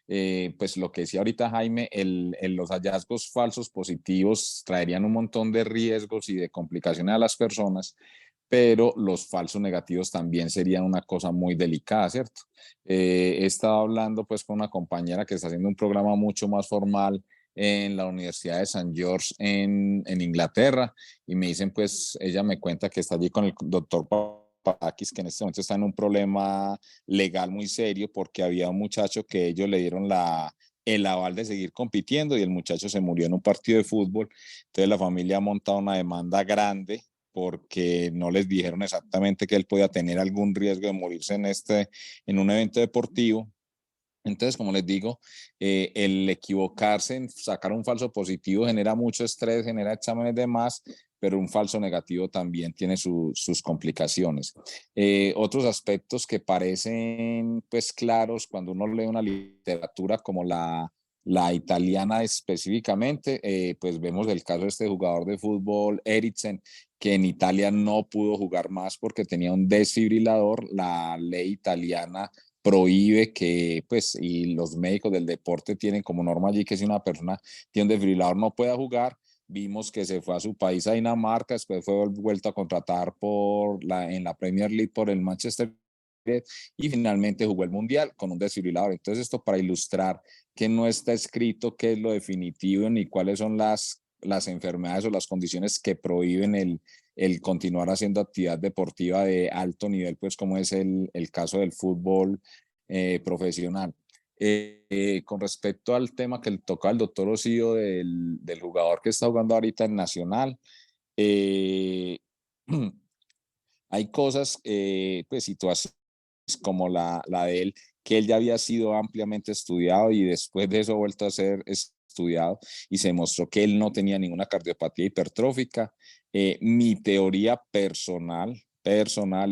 Pues lo que decía ahorita Jaime, los hallazgos falsos positivos traerían un montón de riesgos y de complicaciones a las personas, pero los falsos negativos también serían una cosa muy delicada, ¿cierto? He estado hablando pues con una compañera que está haciendo un programa mucho más formal en la Universidad de St. George en Inglaterra y me dicen pues, ella me cuenta que está allí con el doctor Parakis, que en este momento está en un problema legal muy serio porque había un muchacho que ellos le dieron el aval de seguir compitiendo y el muchacho se murió en un partido de fútbol. Entonces la familia ha montado una demanda grande porque no les dijeron exactamente que él podía tener algún riesgo de morirse en un evento deportivo. Entonces, como les digo, el equivocarse en sacar un falso positivo genera mucho estrés, genera exámenes de más, pero un falso negativo también tiene sus complicaciones. Otros aspectos que parecen pues claros cuando uno lee una literatura como la italiana específicamente, pues vemos el caso de este jugador de fútbol, Eriksen, que en Italia no pudo jugar más porque tenía un desfibrilador. La ley italiana prohíbe que, pues, y los médicos del deporte tienen como norma allí que si una persona tiene un desfibrilador no pueda jugar. Vimos que se fue a su país, a Dinamarca, después fue vuelto a contratar en la Premier League por el Manchester United y finalmente jugó el Mundial con un desfibrilador. Entonces esto para ilustrar que no está escrito qué es lo definitivo ni cuáles son las enfermedades o las condiciones que prohíben el continuar haciendo actividad deportiva de alto nivel, pues como es el caso del fútbol profesional. Con respecto al tema que le toca al doctor Osío del jugador que está jugando ahorita en Nacional, hay cosas, pues situaciones como la de él, que él ya había sido ampliamente estudiado y después de eso ha vuelto a ser estudiado y se demostró que él no tenía ninguna cardiopatía hipertrófica. Mi teoría personal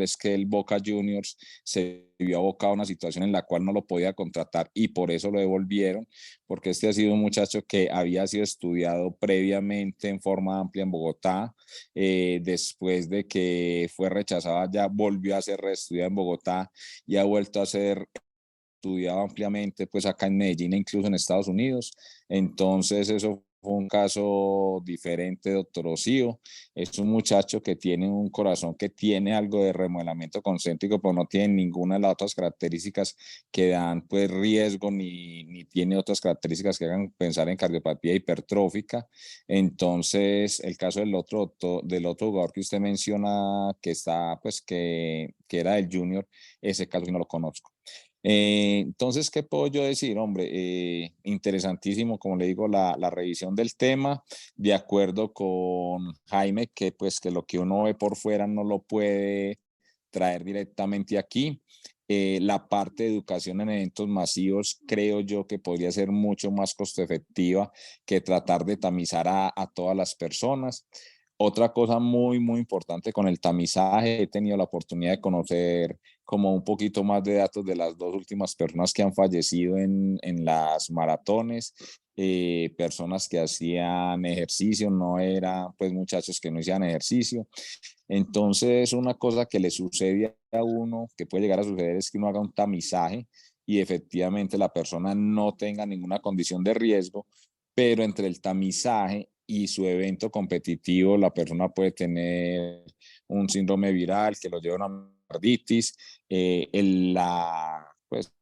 es que el Boca Juniors se vio abocado a una situación en la cual no lo podía contratar y por eso lo devolvieron, porque este ha sido un muchacho que había sido estudiado previamente en forma amplia en Bogotá, después de que fue rechazado ya volvió a ser reestudiado en Bogotá y ha vuelto a ser estudiado ampliamente pues acá en Medellín e incluso en Estados Unidos. Entonces eso fue un caso diferente, doctor Osío. Es un muchacho que tiene un corazón que tiene algo de remodelamiento concéntrico, pero no tiene ninguna de las otras características que dan pues riesgo, ni tiene otras características que hagan pensar en cardiopatía hipertrófica. Entonces, el caso del otro jugador que usted menciona, que está, pues, que era del Junior, ese caso sí no lo conozco. Entonces, ¿qué puedo yo decir? Hombre, interesantísimo, como le digo, la revisión del tema, de acuerdo con Jaime, que pues que lo que uno ve por fuera no lo puede traer directamente aquí. La parte de educación en eventos masivos creo yo que podría ser mucho más costo efectiva que tratar de tamizar a todas las personas. Otra cosa muy, muy importante con el tamizaje, he tenido la oportunidad de conocer como un poquito más de datos de las dos últimas personas que han fallecido en las maratones, personas que hacían ejercicio, no eran pues muchachos que no hacían ejercicio. Entonces, una cosa que le sucede a uno, que puede llegar a suceder, es que uno haga un tamizaje y efectivamente la persona no tenga ninguna condición de riesgo, pero entre el tamizaje y su evento competitivo, la persona puede tener un síndrome viral que lo lleva a una miocarditis. Pues,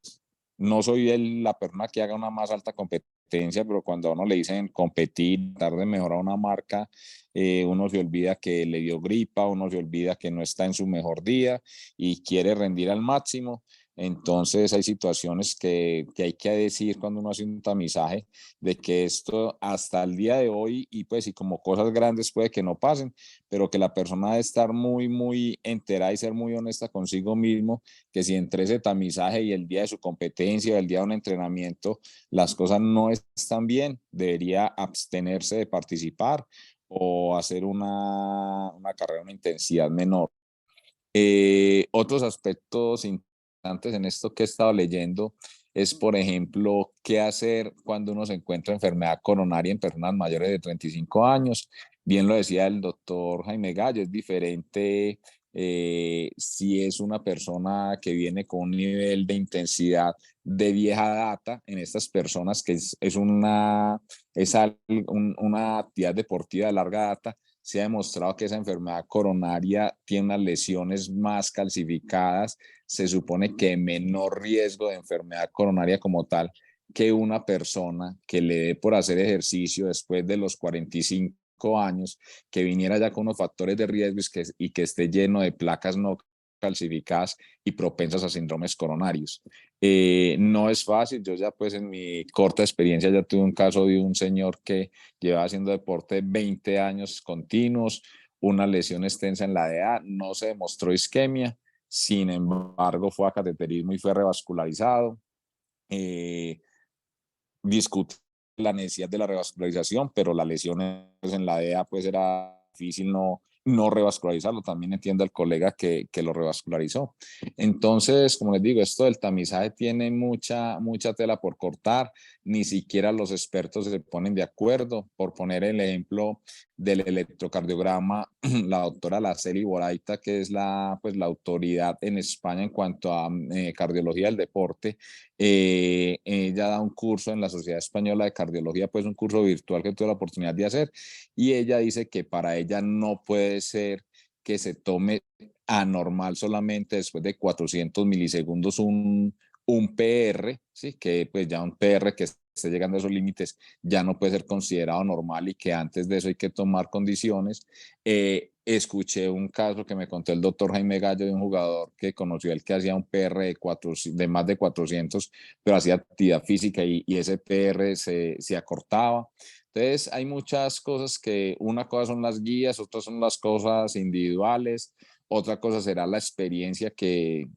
no soy la persona que haga una más alta competencia, pero cuando a uno le dicen competir, tratar de mejorar una marca, uno se olvida que le dio gripa, uno se olvida que no está en su mejor día y quiere rendir al máximo. Entonces hay situaciones que hay que decir cuando uno hace un tamizaje de que esto hasta el día de hoy y pues y como cosas grandes puede que no pasen, pero que la persona debe estar muy, muy enterada y ser muy honesta consigo mismo, que si entre ese tamizaje y el día de su competencia o el día de un entrenamiento las cosas no están bien, debería abstenerse de participar o hacer una carrera, una intensidad menor. Otros aspectos importantes en esto que he estado leyendo es, por ejemplo, qué hacer cuando uno se encuentra enfermedad coronaria en personas mayores de 35 años. Bien lo decía el doctor Jaime Gallo, es diferente si es una persona que viene con un nivel de intensidad de vieja data en estas personas, que es una actividad deportiva de larga data. Se ha demostrado que esa enfermedad coronaria tiene unas lesiones más calcificadas, se supone que menor riesgo de enfermedad coronaria como tal que una persona que le dé por hacer ejercicio después de los 45 años, que viniera ya con unos factores de riesgo y que esté lleno de placas no calcificadas y propensas a síndromes coronarios. No es fácil, yo ya pues en mi corta experiencia ya tuve un caso de un señor que llevaba haciendo deporte 20 años continuos, una lesión extensa en la DEA, no se demostró isquemia, sin embargo fue a cateterismo y fue revascularizado. Discute la necesidad de la revascularización, pero la lesión en la DEA pues era difícil no revascularizarlo. También entiendo al colega que lo revascularizó. Entonces, como les digo, esto del tamizaje tiene mucha tela por cortar. Ni siquiera los expertos se ponen de acuerdo. Por poner el ejemplo del electrocardiograma, la doctora Laceli Boraita, que es pues, la autoridad en España en cuanto a cardiología del deporte, ella da un curso en la Sociedad Española de Cardiología, pues un curso virtual que tuve la oportunidad de hacer, y ella dice que para ella no puede ser que se tome anormal solamente después de 400 milisegundos un PR, ¿sí? Que pues ya un PR que esté llegando a esos límites ya no puede ser considerado normal y que antes de eso hay que tomar condiciones. Escuché un caso que me contó el doctor Jaime Gallo de un jugador que conoció el que hacía un PR de más de 400, pero hacía actividad física y ese PR se acortaba. Entonces hay muchas cosas que una cosa son las guías, otras son las cosas individuales, otra cosa será la experiencia que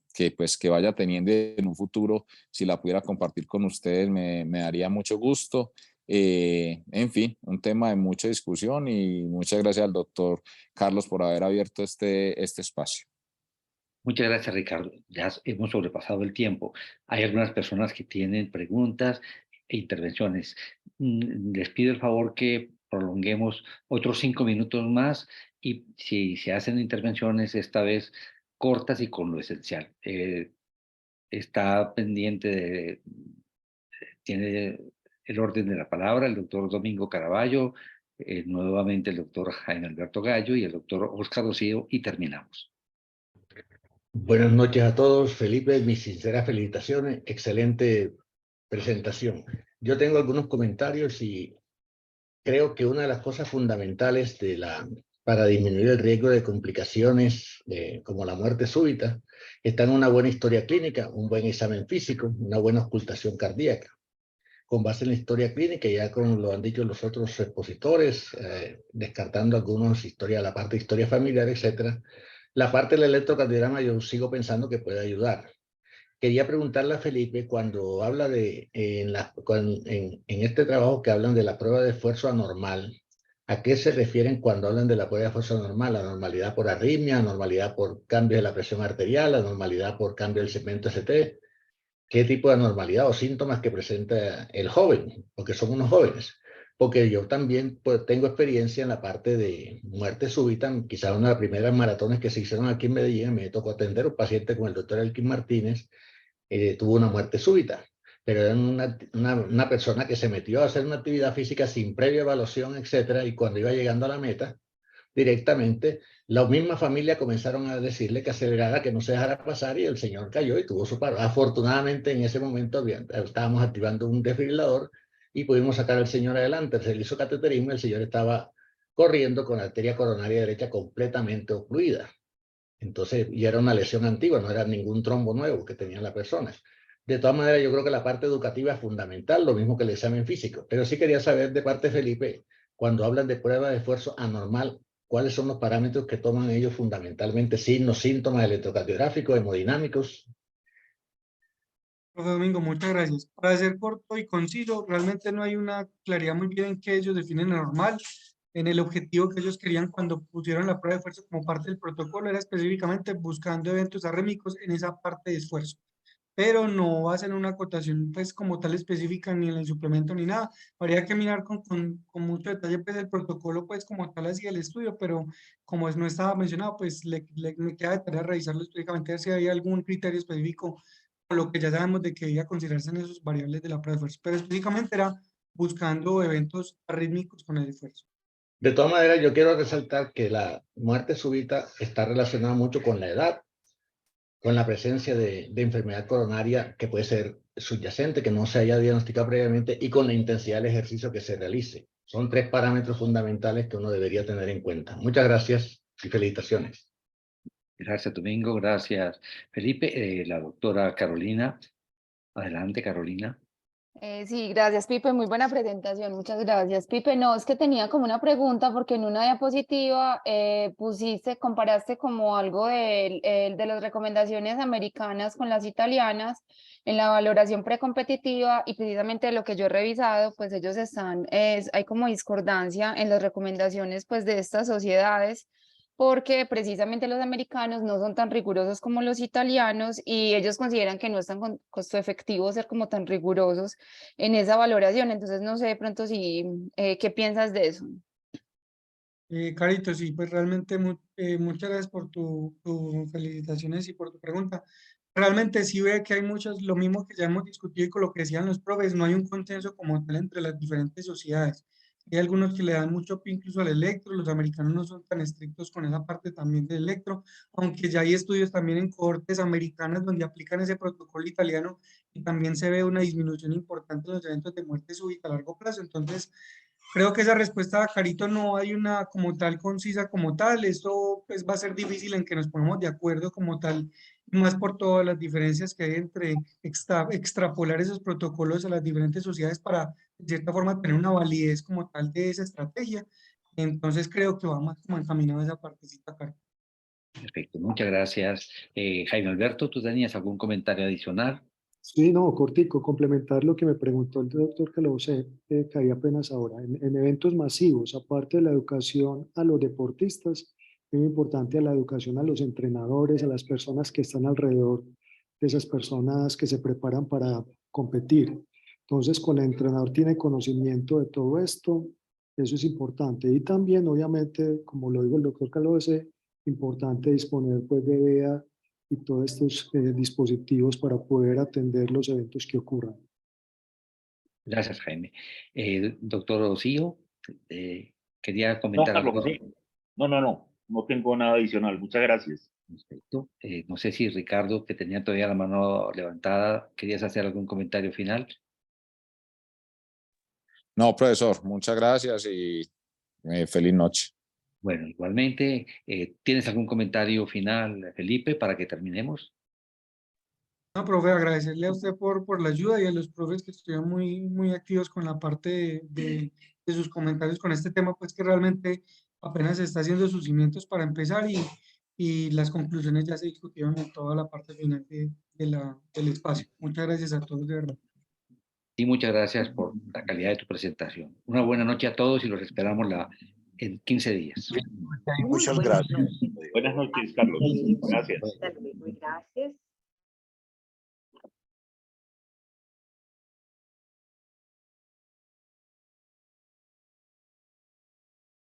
vaya teniendo en un futuro. Si la pudiera compartir con ustedes, me daría mucho gusto. En fin, un tema de mucha discusión y muchas gracias al doctor Carlos por haber abierto este espacio. Muchas gracias, Ricardo. Ya hemos sobrepasado el tiempo. Hay algunas personas que tienen preguntas e intervenciones. Les pido el favor que prolonguemos otros 5 minutos más y si se hacen intervenciones, esta vez cortas y con lo esencial. Está pendiente tiene el orden de la palabra, el doctor Domingo Caraballo, nuevamente el doctor Jaime Alberto Gallo y el doctor Oscar Rocío, y terminamos. Buenas noches a todos. Felipe, mis sinceras felicitaciones. Excelente presentación. Yo tengo algunos comentarios y creo que una de las cosas fundamentales para disminuir el riesgo de complicaciones como la muerte súbita está en una buena historia clínica, un buen examen físico, una buena ocultación cardíaca. Con base en la historia clínica, ya como lo han dicho los otros expositores, descartando la parte de historia familiar, etcétera, la parte del electrocardiograma yo sigo pensando que puede ayudar. Quería preguntarle a Felipe, cuando habla en este trabajo que hablan de la prueba de esfuerzo anormal, ¿a qué se refieren cuando hablan de la prueba de esfuerzo anormal? ¿Anormalidad por arritmia, anormalidad por cambio de la presión arterial, anormalidad por cambio del segmento ST? ¿Qué tipo de anormalidad o síntomas que presenta el joven? Porque son unos jóvenes. Porque yo también pues, tengo experiencia en la parte de muerte súbita. Quizás una de las primeras maratones que se hicieron aquí en Medellín, me tocó atender un paciente con el doctor Elkin Martínez, tuvo una muerte súbita, pero era una persona que se metió a hacer una actividad física sin previa evaluación, etcétera, y cuando iba llegando a la meta, directamente, la misma familia comenzaron a decirle que acelerara, que no se dejara pasar, y el señor cayó y tuvo su paro. Afortunadamente, en ese momento estábamos activando un desfibrilador y pudimos sacar al señor adelante. Se le hizo cateterismo y el señor estaba corriendo con la arteria coronaria derecha completamente ocluida. Entonces, y era una lesión antigua, no era ningún trombo nuevo que tenía la persona. De todas maneras, yo creo que la parte educativa es fundamental, lo mismo que el examen físico. Pero sí quería saber de parte de Felipe, cuando hablan de prueba de esfuerzo anormal, ¿cuáles son los parámetros que toman ellos fundamentalmente? Signos, síntomas electrocardiográficos, hemodinámicos. Profe Domingo, muchas gracias. Para ser corto y conciso, realmente no hay una claridad muy bien en qué ellos definen normal. En el objetivo que ellos querían cuando pusieron la prueba de esfuerzo como parte del protocolo era específicamente buscando eventos arrítmicos en esa parte de esfuerzo, pero no hacen una acotación pues como tal específica ni en el suplemento ni nada. Habría que mirar con mucho detalle pues el protocolo pues como tal así el estudio, pero como no estaba mencionado, pues me queda de tarea revisarlo específicamente, ver si hay algún criterio específico con lo que ya sabemos de que debía considerarse en esos variables de la prueba de esfuerzo, pero específicamente era buscando eventos arrítmicos con el esfuerzo. De todas maneras, yo quiero resaltar que la muerte súbita está relacionada mucho con la edad, con la presencia de enfermedad coronaria que puede ser subyacente, que no se haya diagnosticado previamente, y con la intensidad del ejercicio que se realice. Son tres parámetros fundamentales que uno debería tener en cuenta. Muchas gracias y felicitaciones. Gracias, Domingo. Gracias, Felipe. La doctora Carolina. Adelante, Carolina. Sí, gracias, Pipe. Muy buena presentación. Muchas gracias, Pipe. No, es que tenía como una pregunta porque en una diapositiva comparaste como algo de las recomendaciones americanas con las italianas en la valoración precompetitiva, y precisamente lo que yo he revisado, pues ellos hay como discordancia en las recomendaciones pues de estas sociedades, porque precisamente los americanos no son tan rigurosos como los italianos y ellos consideran que no es tan costo efectivo ser como tan rigurosos en esa valoración. Entonces, no sé de pronto si, ¿qué piensas de eso? Carito, sí, pues realmente muchas gracias por tus felicitaciones y por tu pregunta. Realmente sí ve que hay muchos, lo mismo que ya hemos discutido y con lo que decían los profes, no hay un consenso como tal entre las diferentes sociedades. Hay algunos que le dan mucho pie incluso al electro, los americanos no son tan estrictos con esa parte también del electro, aunque ya hay estudios también en cohortes americanas donde aplican ese protocolo italiano y también se ve una disminución importante en los eventos de muerte súbita a largo plazo. Entonces, creo que esa respuesta, Carito, no hay una como tal concisa como tal. Esto pues va a ser difícil en que nos pongamos de acuerdo como tal, más por todas las diferencias que hay entre extrapolar esos protocolos a las diferentes sociedades para, de cierta forma, tener una validez como tal de esa estrategia. Entonces creo que va más como encaminado a esa partecita, Carito. Perfecto, muchas gracias. Jaime Alberto, ¿tú tenías algún comentario adicional? Sí, no, cortico, complementar lo que me preguntó el doctor Calose, que hay apenas ahora. En eventos masivos, aparte de la educación a los deportistas, es muy importante la educación a los entrenadores, a las personas que están alrededor de esas personas que se preparan para competir. Entonces, con el entrenador tiene conocimiento de todo esto, eso es importante. Y también, obviamente, como lo dijo el doctor Calose, importante disponer pues, de DEA y todos estos dispositivos para poder atender los eventos que ocurran. Gracias, Jaime. Doctor Osío, quería No, comentar Carlos, algo. sí. No tengo nada adicional. Muchas gracias. Perfecto. No sé si Ricardo, que tenía todavía la mano levantada, ¿querías hacer algún comentario final? No, profesor, muchas gracias y feliz noche. Bueno, igualmente, ¿tienes algún comentario final, Felipe, para que terminemos? No, profe, agradecerle a usted por la ayuda y a los profes que estuvieron muy activos con la parte de sus comentarios con este tema, pues que realmente apenas se está haciendo sus cimientos para empezar y las conclusiones ya se discutieron en toda la parte final del espacio. Muchas gracias a todos, de verdad. Y muchas gracias por la calidad de tu presentación. Una buena noche a todos y los esperamos en 15 días. Muchas gracias. Buenas noches, Carlos. Gracias. Hasta luego, gracias.